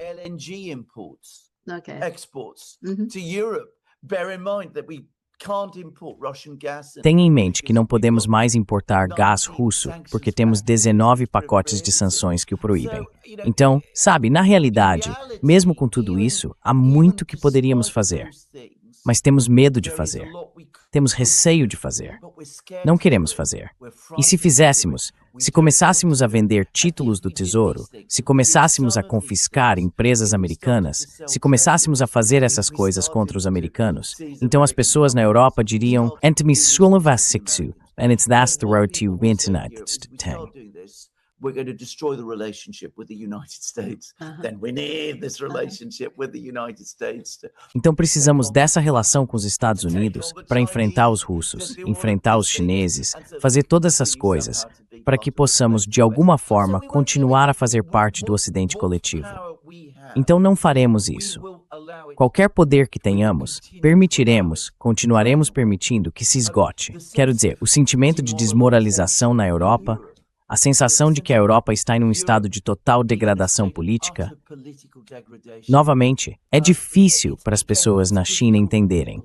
Tenha em mente que não podemos mais importar gás russo porque temos 19 pacotes de sanções que o proíbem. Então, sabe, na realidade, mesmo com tudo isso, há muito que poderíamos fazer. Mas temos medo de fazer. Temos receio de fazer. Não queremos fazer. E se fizéssemos, se começássemos a vender títulos do Tesouro, se começássemos a confiscar empresas americanas, se começássemos a fazer essas coisas contra os americanos, então as pessoas na Europa diriam "Entemi sulavasixu", and it's that's the road to internet. We're going to destroy the relationship with the United States. Then we need this relationship with the United States. Então precisamos dessa relação com os Estados Unidos para enfrentar os russos, enfrentar os chineses, fazer todas essas coisas, para que possamos, de alguma forma, continuar a fazer parte do Ocidente coletivo. Então não faremos isso. Qualquer poder que tenhamos, permitiremos, continuaremos permitindo que se esgote. Quero dizer, o sentimento de desmoralização na Europa, a sensação de que a Europa está em um estado de total degradação política. Novamente, é difícil para as pessoas na China entenderem.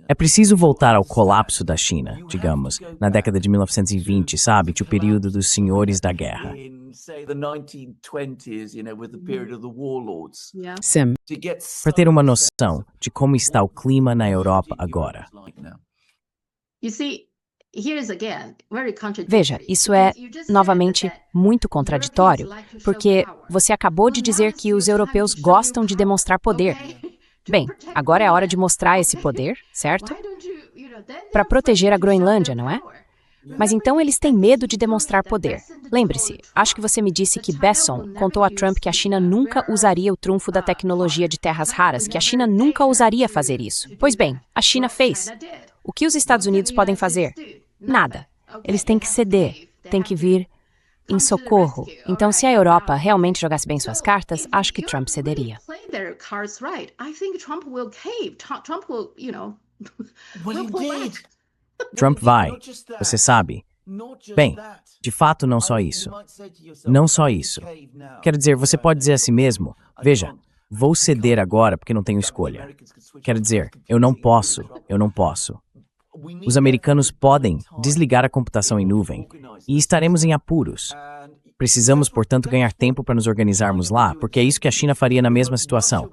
É preciso voltar ao colapso da China, digamos, na década de 1920, sabe? O período dos senhores da guerra. Sim. Para ter uma noção de como está o clima na Europa agora. Veja, isso é, novamente, muito contraditório, porque você acabou de dizer que os europeus gostam de demonstrar poder. Bem, agora é a hora de mostrar esse poder, certo? Para proteger a Groenlândia, não é? Mas então eles têm medo de demonstrar poder. Lembre-se, acho que você me disse que Besson contou a Trump que a China nunca usaria o trunfo da tecnologia de terras raras, que a China nunca ousaria fazer isso. Pois bem, a China fez. O que os Estados Unidos podem fazer? Nada. Eles têm que ceder, têm que vir em socorro. Então, se a Europa realmente jogasse bem suas cartas, acho que Trump cederia. Trump vai, você sabe. Bem, de fato, não só isso. Não só isso. Quero dizer, você pode dizer a si mesmo, veja, vou ceder agora porque não tenho escolha. Quero dizer, eu não posso. Os americanos podem desligar a computação em nuvem e estaremos em apuros. Precisamos, portanto, ganhar tempo para nos organizarmos lá, porque é isso que a China faria na mesma situação.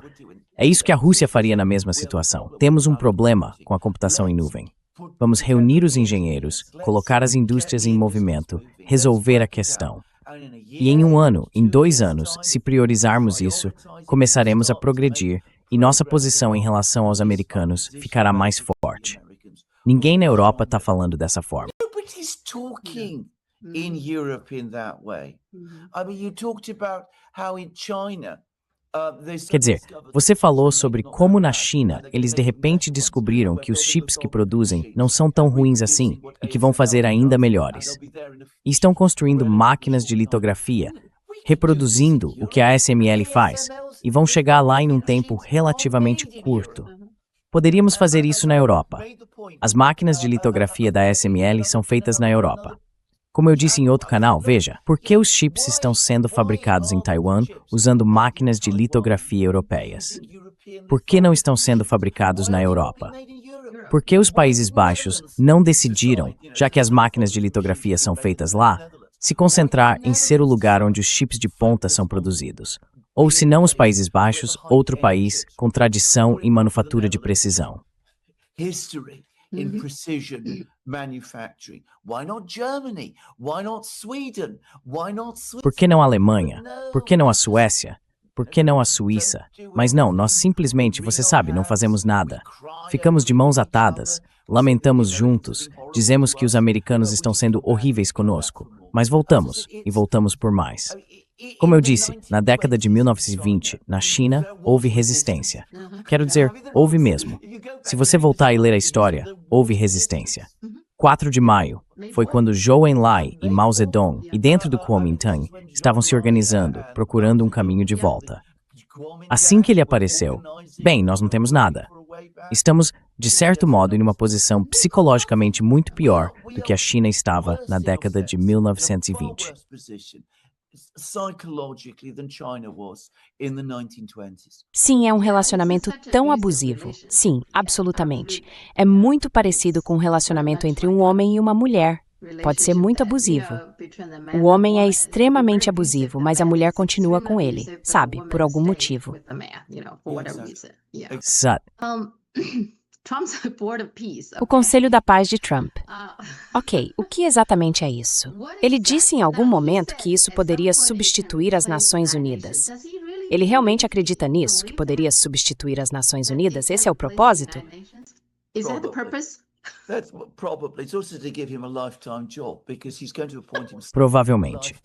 É isso que a Rússia faria na mesma situação. Temos um problema com a computação em nuvem. Vamos reunir os engenheiros, colocar as indústrias em movimento, resolver a questão. E em 1 ano, em 2 anos, se priorizarmos isso, começaremos a progredir e nossa posição em relação aos americanos ficará mais forte. Ninguém na Europa está falando dessa forma. Nobody's talking in Europe in that way. I mean, you talked about how in China. Quer dizer, você falou sobre como na China eles de repente descobriram que os chips que produzem não são tão ruins assim e que vão fazer ainda melhores. E estão construindo máquinas de litografia, reproduzindo o que a ASML faz, e vão chegar lá em um tempo relativamente curto. Poderíamos fazer isso na Europa. As máquinas de litografia da ASML são feitas na Europa. Como eu disse em outro canal, veja, por que os chips estão sendo fabricados em Taiwan usando máquinas de litografia europeias? Por que não estão sendo fabricados na Europa? Por que os Países Baixos não decidiram, já que as máquinas de litografia são feitas lá, se concentrar em ser o lugar onde os chips de ponta são produzidos? Ou, se não os Países Baixos, outro país com tradição em manufatura de precisão? In precision manufacturing. Why not Germany? Why not Sweden? Why not Switzerland? Por que não a Alemanha? Por que não a Suécia? Por que não a Suíça? Mas não, nós simplesmente, você sabe, não fazemos nada. Ficamos de mãos atadas, lamentamos juntos, dizemos que os americanos estão sendo horríveis conosco, mas voltamos, e voltamos por mais. Como eu disse, na década de 1920, na China, houve resistência. Quero dizer, houve mesmo. Se você voltar e ler a história, houve resistência. 4 de maio foi quando Zhou Enlai e Mao Zedong, e dentro do Kuomintang, estavam se organizando, procurando um caminho de volta. Assim que ele apareceu, bem, nós não temos nada. Estamos, de certo modo, em uma posição psicologicamente muito pior do que a China estava na década de 1920. Sim, é um relacionamento tão abusivo. Sim, absolutamente. É muito parecido com um relacionamento entre um homem e uma mulher. Pode ser muito abusivo. O homem é extremamente abusivo, mas a mulher continua com ele, sabe, por algum motivo. Exato. O Conselho da Paz de Trump. Ok, o que exatamente é isso? Ele disse em algum momento que isso poderia substituir as Nações Unidas. Ele realmente acredita nisso, que poderia substituir as Nações Unidas? Esse é o propósito? Provavelmente.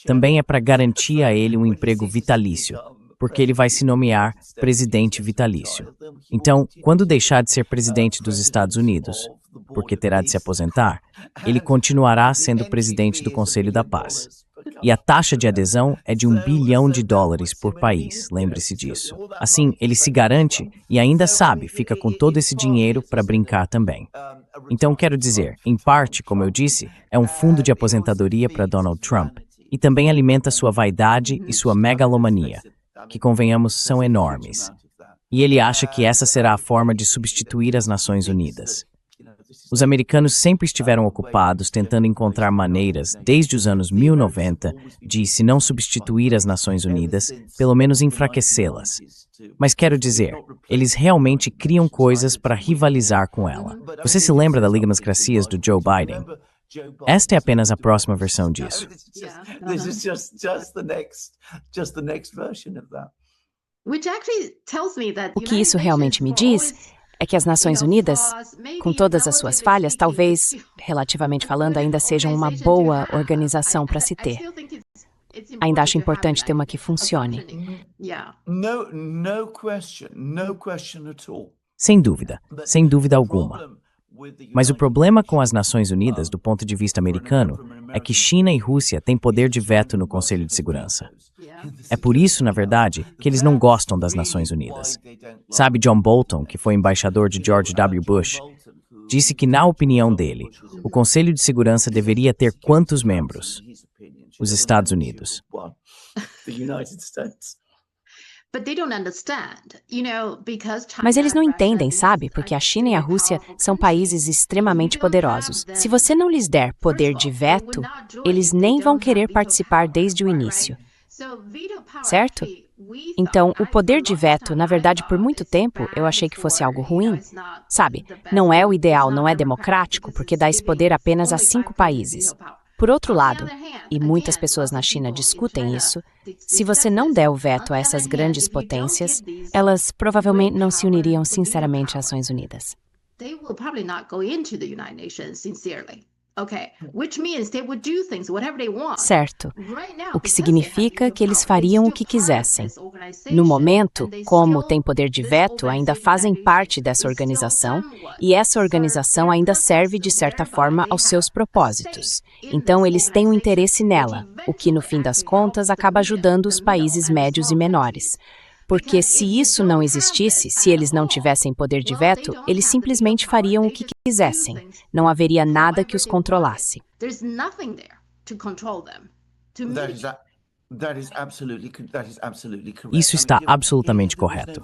Também é para garantir a ele um emprego vitalício, porque ele vai se nomear presidente vitalício. Então, quando deixar de ser presidente dos Estados Unidos, porque terá de se aposentar, ele continuará sendo presidente do Conselho da Paz. E a taxa de adesão é de $1 bilhão por país, lembre-se disso. Assim, ele se garante e ainda sabe, fica com todo esse dinheiro para brincar também. Então, quero dizer, em parte, como eu disse, é um fundo de aposentadoria para Donald Trump e também alimenta sua vaidade e sua megalomania, que, convenhamos, são enormes. E ele acha que essa será a forma de substituir as Nações Unidas. Os americanos sempre estiveram ocupados tentando encontrar maneiras, desde os anos 1090, de, se não substituir as Nações Unidas, pelo menos enfraquecê-las. Mas quero dizer, eles realmente criam coisas para rivalizar com ela. Você se lembra da Liga das Democracias do Joe Biden? Esta é apenas a próxima versão disso. O que isso realmente me diz é que as Nações Unidas, com todas as suas falhas, talvez, relativamente falando, ainda sejam uma boa organização para se ter. Ainda acho importante ter uma que funcione. Sem dúvida alguma. Mas o problema com as Nações Unidas, do ponto de vista americano, é que China e Rússia têm poder de veto no Conselho de Segurança. É por isso, na verdade, que eles não gostam das Nações Unidas. Sabe, John Bolton, que foi embaixador de George W. Bush, disse que, na opinião dele, o Conselho de Segurança deveria ter quantos membros? Os Estados Unidos. Mas eles não entendem, sabe? Porque a China e a Rússia são países extremamente poderosos. Se você não lhes der poder de veto, eles nem vão querer participar desde o início. Certo? Então, o poder de veto, na verdade, por muito tempo, eu achei que fosse algo ruim. Sabe, não é o ideal, não é democrático, porque dá esse poder apenas a 5 países. Por outro lado, e muitas pessoas na China discutem isso, se você não der o veto a essas grandes potências, elas provavelmente não se uniriam sinceramente às Nações Unidas. Certo. O que significa que eles fariam o que quisessem. No momento, como têm poder de veto, ainda fazem parte dessa organização, e essa organização ainda serve, de certa forma, aos seus propósitos. Então, eles têm um interesse nela, o que, no fim das contas, acaba ajudando os países médios e menores. Porque se isso não existisse, se eles não tivessem poder de veto, eles simplesmente fariam o que quisessem. Não haveria nada que os controlasse. Isso está absolutamente correto.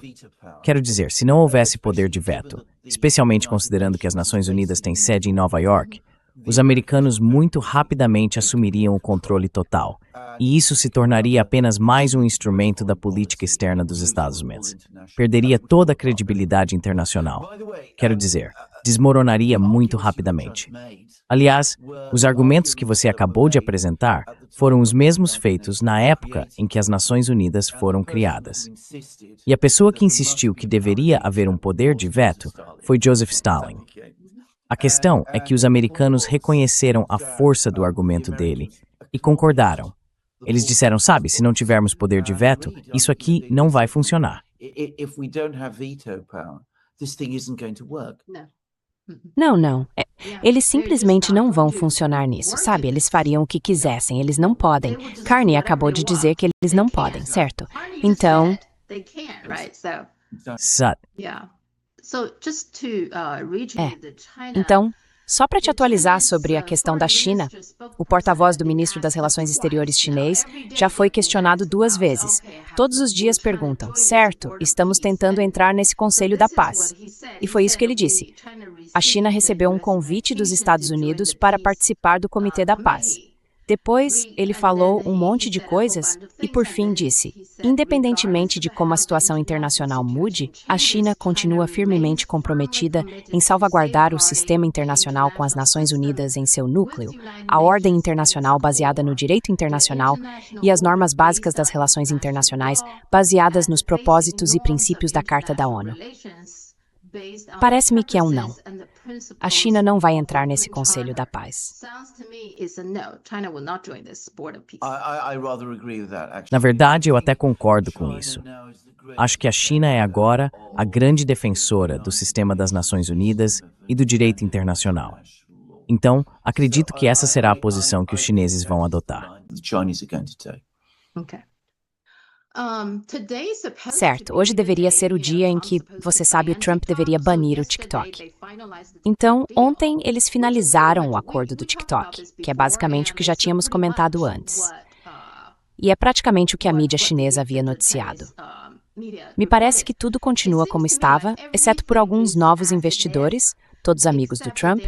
Quero dizer, se não houvesse poder de veto, especialmente considerando que as Nações Unidas têm sede em Nova York, os americanos muito rapidamente assumiriam o controle total, e isso se tornaria apenas mais um instrumento da política externa dos Estados Unidos. Perderia toda a credibilidade internacional. Quero dizer, desmoronaria muito rapidamente. Aliás, os argumentos que você acabou de apresentar foram os mesmos feitos na época em que as Nações Unidas foram criadas. E a pessoa que insistiu que deveria haver um poder de veto foi Joseph Stalin. A questão é que os americanos reconheceram a força do argumento dele e concordaram. Eles disseram, sabe, se não tivermos poder de veto, isso aqui não vai funcionar. Não. Eles simplesmente não vão funcionar nisso, sabe? Eles fariam o que quisessem, eles não podem. Carney acabou de dizer que eles não podem, certo? Então... Então, só para te atualizar sobre a questão da China, o porta-voz do ministro das Relações Exteriores chinês já foi questionado 2 vezes. Todos os dias perguntam, certo, estamos tentando entrar nesse Conselho da Paz. E foi isso que ele disse. A China recebeu um convite dos Estados Unidos para participar do Comitê da Paz. Depois, ele falou um monte de coisas e, por fim, disse, independentemente de como a situação internacional mude, a China continua firmemente comprometida em salvaguardar o sistema internacional com as Nações Unidas em seu núcleo, a ordem internacional baseada no direito internacional e as normas básicas das relações internacionais baseadas nos propósitos e princípios da Carta da ONU. Parece-me que é um não. A China não vai entrar nesse Conselho da Paz. Na verdade, eu até concordo com isso. Acho que a China é agora a grande defensora do sistema das Nações Unidas e do direito internacional. Então, acredito que essa será a posição que os chineses vão adotar. Certo, hoje deveria ser o dia em que, você sabe, o Trump deveria banir o TikTok. Então, ontem eles finalizaram o acordo do TikTok, que é basicamente o que já tínhamos comentado antes. E é praticamente o que a mídia chinesa havia noticiado. Me parece que tudo continua como estava, exceto por alguns novos investidores, todos amigos do Trump,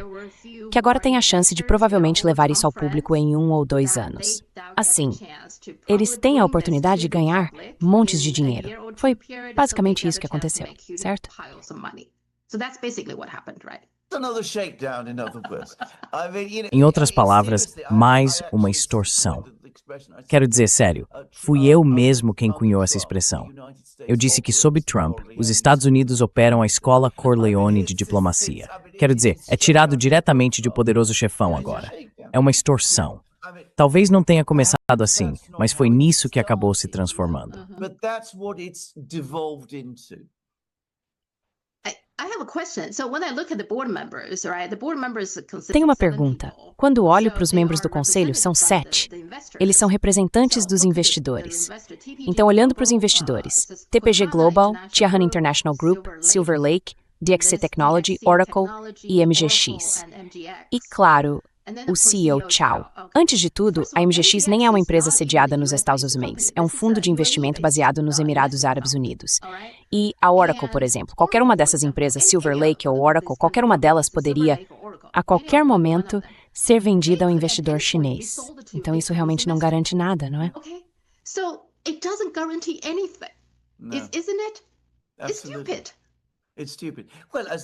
que agora têm a chance de provavelmente levar isso ao público em 1 ou 2 anos. Assim, eles têm a oportunidade de ganhar montes de dinheiro. Foi basicamente isso que aconteceu, certo? Em outras palavras, mais uma extorsão. Quero dizer, sério, fui eu mesmo quem cunhou essa expressão. Eu disse que, sob Trump, os Estados Unidos operam a escola Corleone de diplomacia. Quero dizer, é tirado diretamente de um poderoso chefão agora. É uma extorsão. Talvez não tenha começado assim, mas foi nisso que acabou se transformando. Tenho uma pergunta. Quando olho para os membros do conselho, são 7. Eles são representantes dos investidores. Então, olhando para os investidores, TPG Global, Tiahan International Group, Silver Lake, DXC Technology, Oracle e MGX. E, claro, O CEO Chow. Antes de tudo, a MGX nem é uma empresa sediada nos Estados Unidos. É um fundo de investimento baseado nos Emirados Árabes Unidos. E a Oracle, por exemplo, qualquer uma dessas empresas, Silver Lake ou Oracle, qualquer uma delas poderia, a qualquer momento, ser vendida ao investidor chinês. Então isso realmente não garante nada, não é? So it doesn't guarantee anything, isn't it? It's stupid.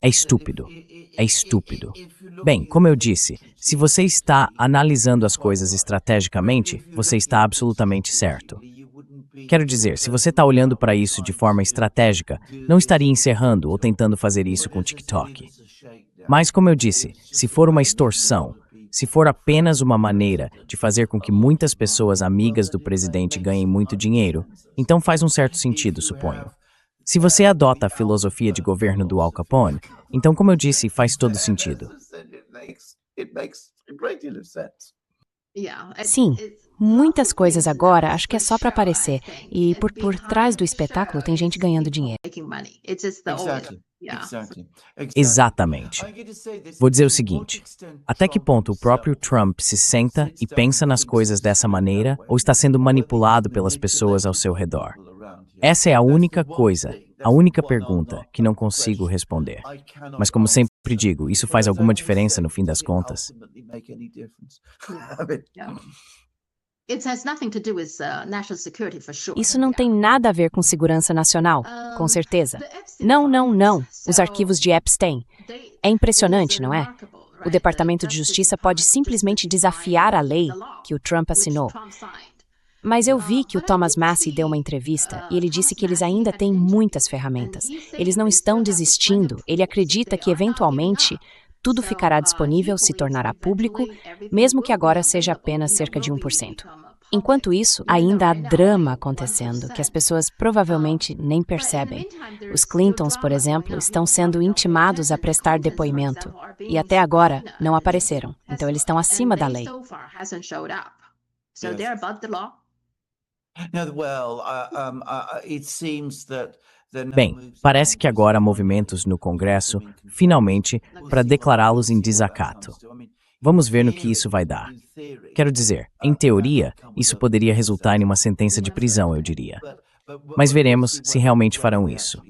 É estúpido. É estúpido. Bem, como eu disse, se você está analisando as coisas estrategicamente, você está absolutamente certo. Quero dizer, se você está olhando para isso de forma estratégica, não estaria encerrando ou tentando fazer isso com o TikTok. Mas, como eu disse, se for uma extorsão, se for apenas uma maneira de fazer com que muitas pessoas amigas do presidente ganhem muito dinheiro, então faz um certo sentido, suponho. Se você adota a filosofia de governo do Al Capone, então, como eu disse, faz todo sentido. Sim, muitas coisas agora acho que é só para aparecer. E por trás do espetáculo tem gente ganhando dinheiro. Exatamente. Vou dizer o seguinte, até que ponto o próprio Trump se senta e pensa nas coisas dessa maneira ou está sendo manipulado pelas pessoas ao seu redor? Essa é a única coisa, a única pergunta que não consigo responder. Mas como sempre digo, isso faz alguma diferença no fim das contas? Isso não tem nada a ver com segurança nacional, com certeza. Não, não, não. Os arquivos de Epstein. É impressionante, não é? O Departamento de Justiça pode simplesmente desafiar a lei que o Trump assinou. Mas eu vi que o Thomas Massie deu uma entrevista e ele disse que eles ainda têm muitas ferramentas. Eles não estão desistindo. Ele acredita que, eventualmente, tudo ficará disponível, se tornará público, mesmo que agora seja apenas cerca de 1%. Enquanto isso, ainda há drama acontecendo, que as pessoas provavelmente nem percebem. Os Clintons, por exemplo, estão sendo intimados a prestar depoimento. E até agora, não apareceram. Então, eles estão acima da lei. Bem, parece que agora há movimentos no Congresso, finalmente, para declará-los em desacato. Vamos ver no que isso vai dar. Quero dizer, em teoria, isso poderia resultar em uma sentença de prisão, eu diria. Mas veremos se realmente farão isso.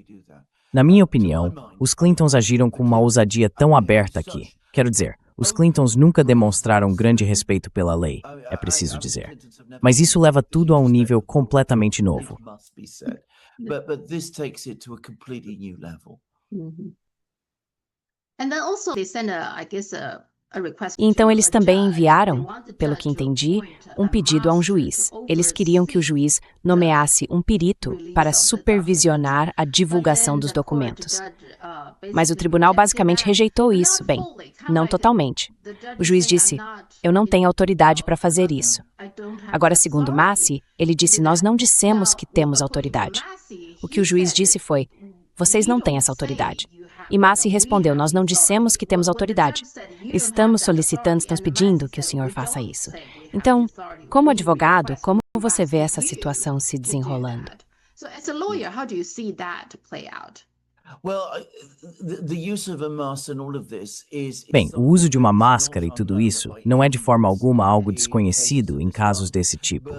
Na minha opinião, os Clintons agiram com uma ousadia tão aberta aqui. Quero dizer, os Clintons nunca demonstraram grande respeito pela lei, é preciso dizer. Mas isso leva tudo a um nível completamente novo. E então eles também enviaram, pelo que entendi, um pedido a um juiz. Eles queriam que o juiz nomeasse um perito para supervisionar a divulgação dos documentos. Mas o tribunal basicamente rejeitou isso. Bem, não totalmente. O juiz disse, eu não tenho autoridade para fazer isso. Agora, segundo Massie, ele disse, nós não dissemos que temos autoridade. O que o juiz disse foi, vocês não têm essa autoridade. E Massie respondeu, nós não dissemos que temos autoridade. Estamos solicitando, estamos pedindo que o senhor faça isso. Então, como advogado, como você vê essa situação se desenrolando? Bem, o uso de uma máscara e tudo isso não é de forma alguma algo desconhecido em casos desse tipo.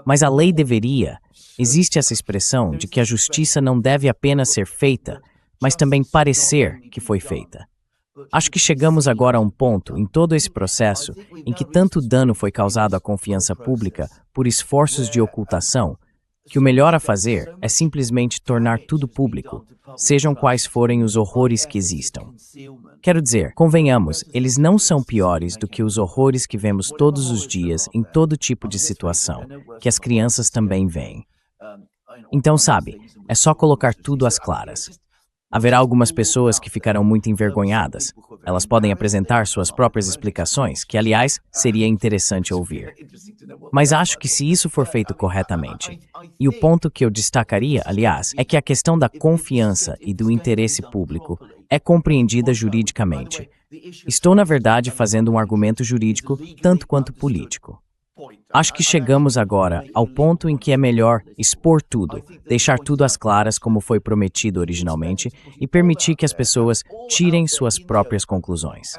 Mas a lei deveria. Existe essa expressão de que a justiça não deve apenas ser feita, mas também parecer que foi feita. Acho que chegamos agora a um ponto em todo esse processo em que tanto dano foi causado à confiança pública por esforços de ocultação, que o melhor a fazer é simplesmente tornar tudo público, sejam quais forem os horrores que existam. Quero dizer, convenhamos, eles não são piores do que os horrores que vemos todos os dias em todo tipo de situação, que as crianças também veem. Então, sabe, é só colocar tudo às claras. Haverá algumas pessoas que ficarão muito envergonhadas. Elas podem apresentar suas próprias explicações, que, aliás, seria interessante ouvir. Mas acho que se isso for feito corretamente, e o ponto que eu destacaria, aliás, é que a questão da confiança e do interesse público é compreendida juridicamente. Estou, na verdade, fazendo um argumento jurídico tanto quanto político. Acho que chegamos agora ao ponto em que é melhor expor tudo, deixar tudo às claras como foi prometido originalmente e permitir que as pessoas tirem suas próprias conclusões.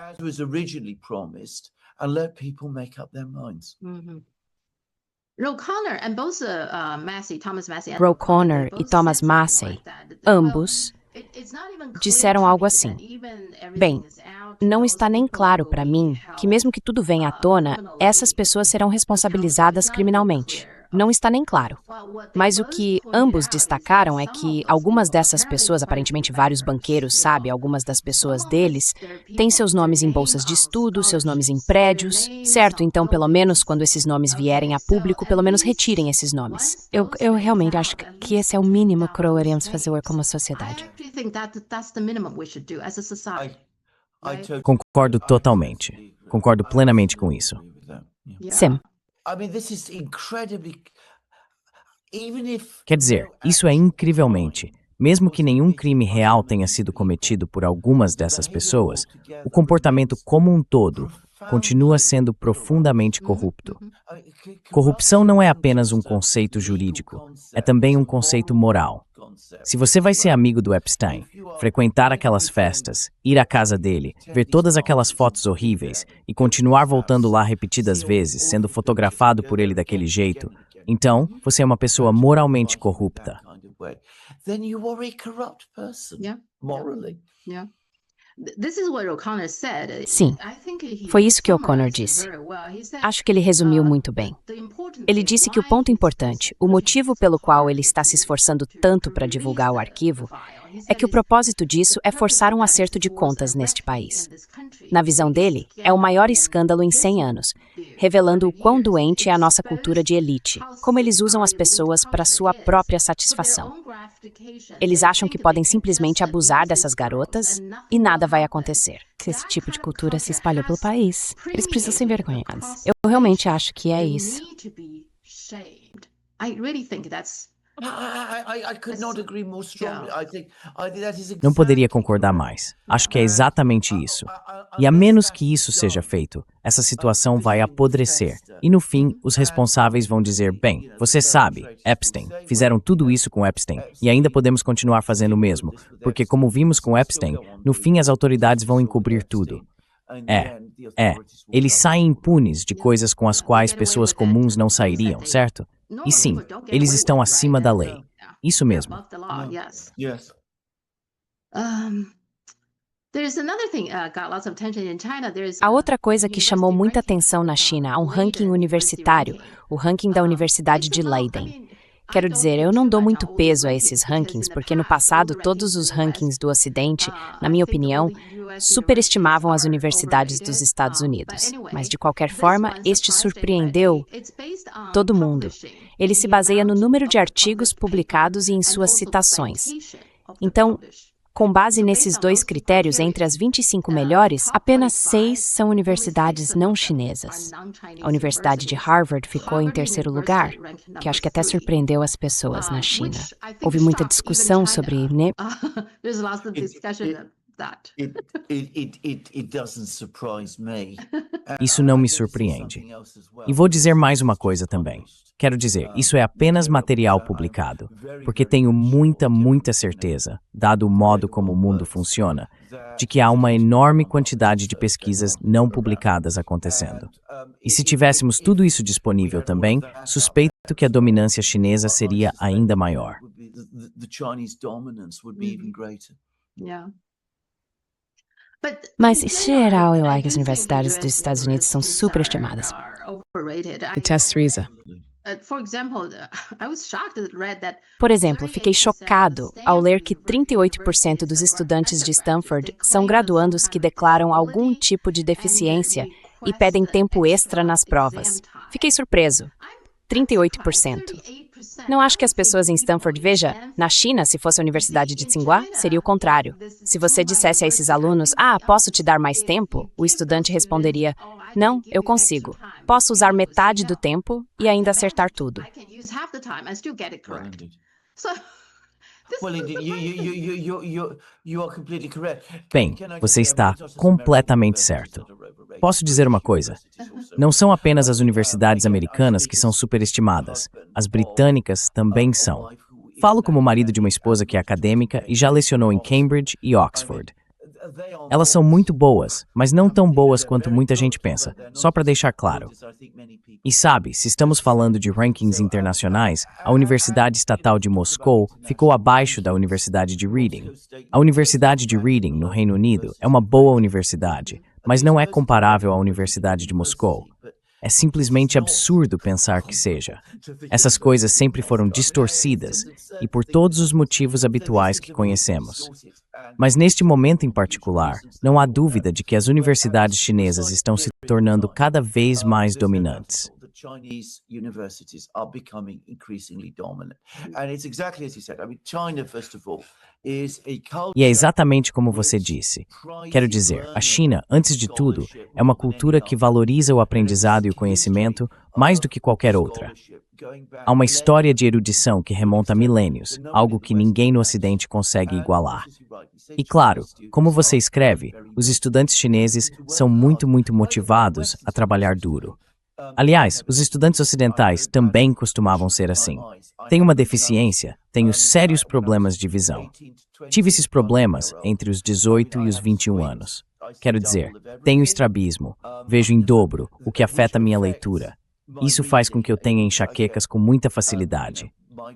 and let people make up their minds. Ro Connor and both Thomas Massey Ro Connor e Thomas Massey, ambos, disseram algo assim: bem, não está nem claro para mim que mesmo que tudo venha à tona, essas pessoas serão responsabilizadas criminalmente. Não está nem claro. Mas o que ambos destacaram é que algumas dessas pessoas, aparentemente vários banqueiros, sabe, algumas das pessoas deles, têm seus nomes em bolsas de estudo, seus nomes em prédios, certo? Então, pelo menos, quando esses nomes vierem a público, pelo menos retirem esses nomes. Eu realmente acho que esse é o mínimo que deveríamos fazer como sociedade. Concordo totalmente. Concordo plenamente com isso. Sim. Quer dizer, isso é incrivelmente. Mesmo que nenhum crime real tenha sido cometido por algumas dessas pessoas, o comportamento como um todo continua sendo profundamente corrupto. Corrupção não é apenas um conceito jurídico, é também um conceito moral. Se você vai ser amigo do Epstein, frequentar aquelas festas, ir à casa dele, ver todas aquelas fotos horríveis e continuar voltando lá repetidas vezes, sendo fotografado por ele daquele jeito, então você é uma pessoa moralmente corrupta. Sim, foi isso que O'Connor disse. Acho que ele resumiu muito bem. Ele disse que o ponto importante, o motivo pelo qual ele está se esforçando tanto para divulgar o arquivo, é que o propósito disso é forçar um acerto de contas neste país. Na visão dele, é o maior escândalo em 100 anos, revelando o quão doente é a nossa cultura de elite, como eles usam as pessoas para sua própria satisfação. Eles acham que podem simplesmente abusar dessas garotas e nada vai acontecer. Se esse tipo de cultura se espalhou pelo país, eles precisam ser envergonhados. Eu realmente acho que é isso. Não poderia concordar mais. Acho que é exatamente isso. E a menos que isso seja feito, essa situação vai apodrecer. E no fim, os responsáveis vão dizer, bem, você sabe, Epstein, fizeram tudo isso com Epstein e ainda podemos continuar fazendo o mesmo, porque como vimos com Epstein, no fim as autoridades vão encobrir tudo. Eles saem impunes de coisas com as quais pessoas comuns não sairiam, certo? E sim, eles estão acima da lei. Isso mesmo. A outra coisa que chamou muita atenção na China há um ranking universitário, o ranking da Universidade de Leiden. Quero dizer, eu não dou muito peso a esses rankings, porque no passado todos os rankings do Ocidente, na minha opinião, superestimavam as universidades dos Estados Unidos. Mas, de qualquer forma, este surpreendeu todo mundo. Ele se baseia no número de artigos publicados e em suas citações. Então, com base nesses dois critérios, entre as 25 melhores, apenas 6 são universidades não chinesas. A Universidade de Harvard ficou em terceiro lugar, que acho que até surpreendeu as pessoas na China. Houve muita discussão sobre, né? Isso não me surpreende. E vou dizer mais uma coisa também. Quero dizer, isso é apenas material publicado, porque tenho muita certeza, dado o modo como o mundo funciona, de que há uma enorme quantidade de pesquisas não publicadas acontecendo. E se tivéssemos tudo isso disponível também, suspeito que a dominância chinesa seria ainda maior. Mas, em geral, eu acho que as universidades dos Estados Unidos são superestimadas. Teresa. Por exemplo, fiquei chocado ao ler que 38% dos estudantes de Stanford são graduandos que declaram algum tipo de deficiência e pedem tempo extra nas provas. Fiquei surpreso. 38%. Não acho que as pessoas em Stanford, veja, na China, se fosse a Universidade de Tsinghua, seria o contrário. Se você dissesse a esses alunos, posso te dar mais tempo? O estudante responderia, não, eu consigo. Posso usar metade do tempo e ainda acertar tudo. Bem, você está completamente certo. Posso dizer uma coisa? Não são apenas as universidades americanas que são superestimadas. As britânicas também são. Falo como marido de uma esposa que é acadêmica e já lecionou em Cambridge e Oxford. Elas são muito boas, mas não tão boas quanto muita gente pensa, só para deixar claro. E sabe, se estamos falando de rankings internacionais, a Universidade Estatal de Moscou ficou abaixo da Universidade de Reading. A Universidade de Reading, no Reino Unido, é uma boa universidade, mas não é comparável à Universidade de Moscou. É simplesmente absurdo pensar que seja. Essas coisas sempre foram distorcidas, e por todos os motivos habituais que conhecemos. Mas neste momento em particular, não há dúvida de que as universidades chinesas estão se tornando cada vez mais dominantes. Chinese universities are becoming increasingly dominant. And it's exactly as you said. I mean, China, first of all, is a culture. E é exatamente como você disse. Quero dizer, a China, antes de tudo, é uma cultura que valoriza o aprendizado e o conhecimento mais do que qualquer outra. Há uma história de erudição que remonta a milênios, algo que ninguém no Ocidente consegue igualar. E claro, como você escreve, os estudantes chineses são muito motivados a trabalhar duro. Aliás, os estudantes ocidentais também costumavam ser assim. Tenho uma deficiência, tenho sérios problemas de visão. Tive esses problemas entre os 18 e os 21 anos. Quero dizer, tenho estrabismo, vejo em dobro, o que afeta minha leitura. Isso faz com que eu tenha enxaquecas com muita facilidade.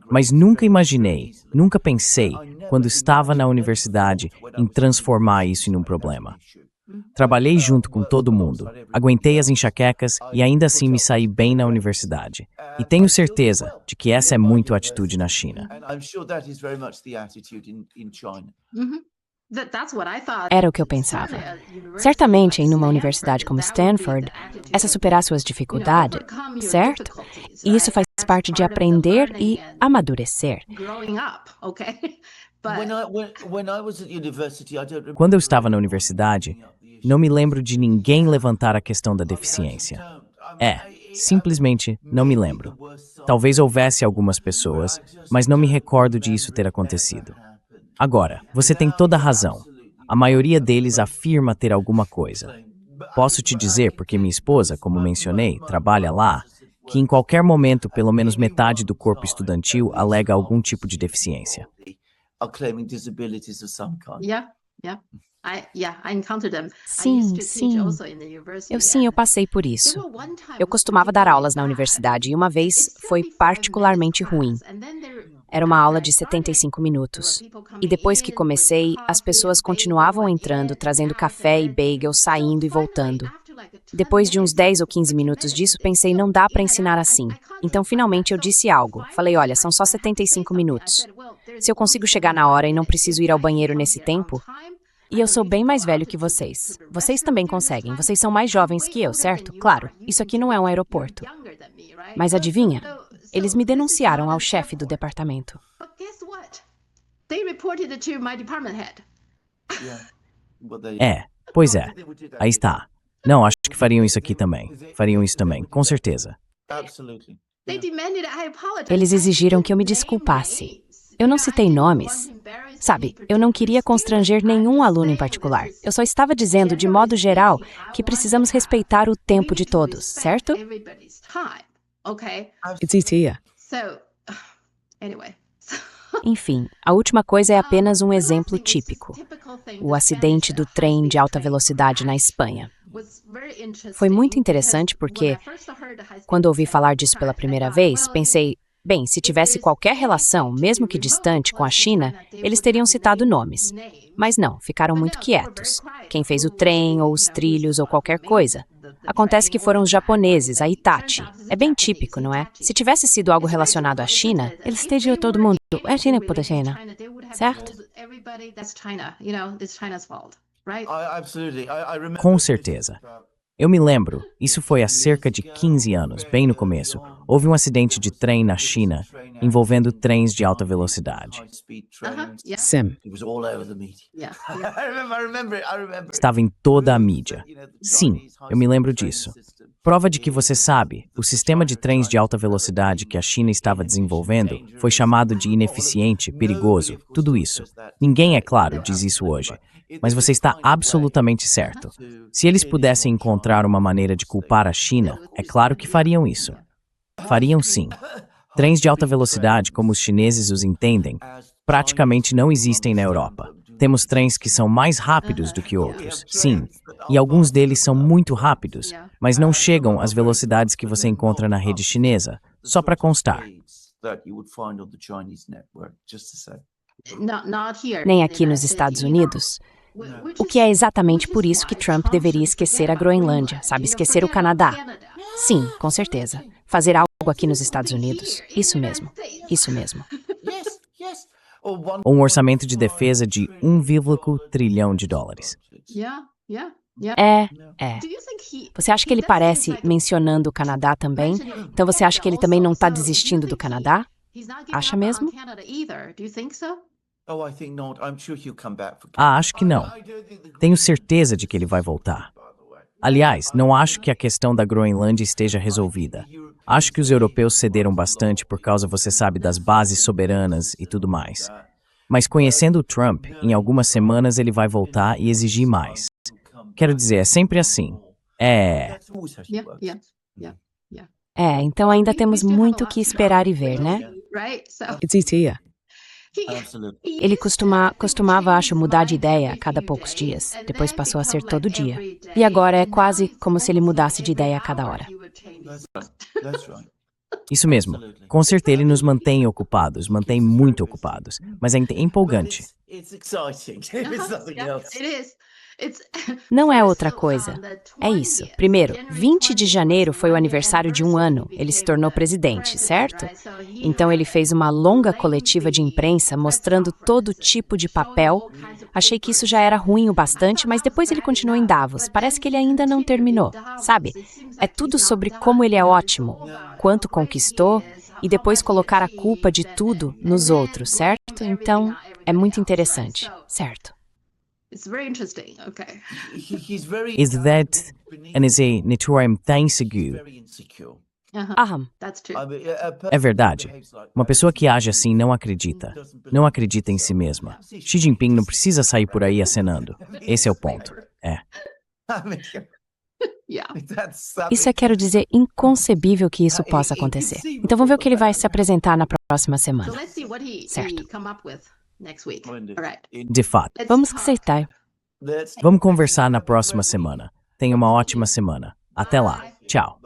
Mas nunca imaginei, nunca pensei, quando estava na universidade, em transformar isso em um problema. Trabalhei junto com todo mundo, aguentei as enxaquecas e ainda assim me saí bem na universidade. E tenho certeza de que essa é muito a atitude na China. Era o que eu pensava. Certamente, em uma universidade como Stanford, essa superar suas dificuldades, certo? E isso faz parte de aprender e amadurecer. Quando eu estava na universidade, não me lembro de ninguém levantar a questão da deficiência. Simplesmente não me lembro. Talvez houvesse algumas pessoas, mas não me recordo de isso ter acontecido. Agora, você tem toda a razão. A maioria deles afirma ter alguma coisa. Posso te dizer, porque minha esposa, como mencionei, trabalha lá, que em qualquer momento, pelo menos metade do corpo estudantil alega algum tipo de deficiência. Sim, eu passei por isso. Eu costumava dar aulas na universidade e uma vez foi particularmente ruim. Era uma aula de 75 minutos. E depois que comecei, as pessoas continuavam entrando, trazendo café e bagel, saindo e voltando. Depois de uns 10 ou 15 minutos disso, pensei, não dá para ensinar assim. Então, finalmente, eu disse algo. Falei, olha, são só 75 minutos. Se eu consigo chegar na hora e não preciso ir ao banheiro nesse tempo... E eu sou bem mais velho que vocês. Vocês também conseguem. Vocês são mais jovens que eu, certo? Claro, isso aqui não é um aeroporto. Mas adivinha? Eles me denunciaram ao chefe do departamento. Pois é. Aí está. Não, acho que fariam isso aqui também. Fariam isso também, com certeza. Eles exigiram que eu me desculpasse. Eu não citei nomes. Sabe, eu não queria constranger nenhum aluno em particular. Eu só estava dizendo, de modo geral, que precisamos respeitar o tempo de todos, certo? Enfim, a última coisa é apenas um exemplo típico. O acidente do trem de alta velocidade na Espanha. Foi muito interessante porque, quando ouvi falar disso pela primeira vez, pensei... Bem, se tivesse qualquer relação, mesmo que distante, com a China, eles teriam citado nomes. Mas não, ficaram muito quietos. Quem fez o trem, ou os trilhos, ou qualquer coisa. Acontece que foram os japoneses, a Hitachi. É bem típico, não é? Se tivesse sido algo relacionado à China, eles teriam todo mundo. É China por China, certo? Com certeza. Eu me lembro, isso foi há cerca de 15 anos, bem no começo. Houve um acidente de trem na China, envolvendo trens de alta velocidade. Sim. Estava em toda a mídia. Sim, eu me lembro disso. Prova de que você sabe, o sistema de trens de alta velocidade que a China estava desenvolvendo foi chamado de ineficiente, perigoso, tudo isso. Ninguém, é claro, diz isso hoje. Mas você está absolutamente certo. Se eles pudessem encontrar uma maneira de culpar a China, é claro que fariam isso. Fariam sim. Trens de alta velocidade, como os chineses os entendem, praticamente não existem na Europa. Temos trens que são mais rápidos do que outros, sim, e alguns deles são muito rápidos, mas não chegam às velocidades que você encontra na rede chinesa, só para constar. Nem aqui nos Estados Unidos. O que é exatamente por isso que Trump deveria esquecer a Groenlândia, sabe? Esquecer o Canadá. Sim, com certeza. Fazer algo aqui nos Estados Unidos. Isso mesmo. Isso mesmo. Um orçamento de defesa de 1,1 trilhão de dólares. É. Você acha que ele parece mencionando o Canadá também? Então você acha que ele também não está desistindo do Canadá? Acha mesmo? Acho que não. Tenho certeza de que ele vai voltar. Aliás, não acho que a questão da Groenlândia esteja resolvida. Acho que os europeus cederam bastante por causa, você sabe, das bases soberanas e tudo mais. Mas conhecendo o Trump, em algumas semanas ele vai voltar e exigir mais. Quero dizer, é sempre assim. Então ainda temos muito que esperar e ver, né? Ele costumava, acho, mudar de ideia a cada poucos dias. Depois passou a ser todo dia. E agora é quase como se ele mudasse de ideia a cada hora. Isso mesmo. Com certeza ele nos mantém ocupados, mantém muito ocupados. Mas é empolgante. Não é outra coisa. É isso. Primeiro, 20 de janeiro foi o aniversário de 1 ano. Ele se tornou presidente, certo? Então ele fez uma longa coletiva de imprensa mostrando todo tipo de papel. Achei que isso já era ruim o bastante, mas depois ele continuou em Davos. Parece que ele ainda não terminou, sabe? É tudo sobre como ele é ótimo, quanto conquistou e depois colocar a culpa de tudo nos outros, certo? Então, é muito interessante, certo? It's very interesting. Okay. Is that and is a natural tão inseguro. That's true. É verdade. Uma pessoa que age assim não acredita. Não acredita em si mesma. Xi Jinping não precisa sair por aí acenando. Esse é o ponto. Isso quero dizer, inconcebível que isso possa acontecer. Então vamos ver o que ele vai se apresentar na próxima semana. Certo. De fato. Vamos aceitar. Vamos conversar na próxima semana. Tenha uma ótima semana. Até lá. Tchau.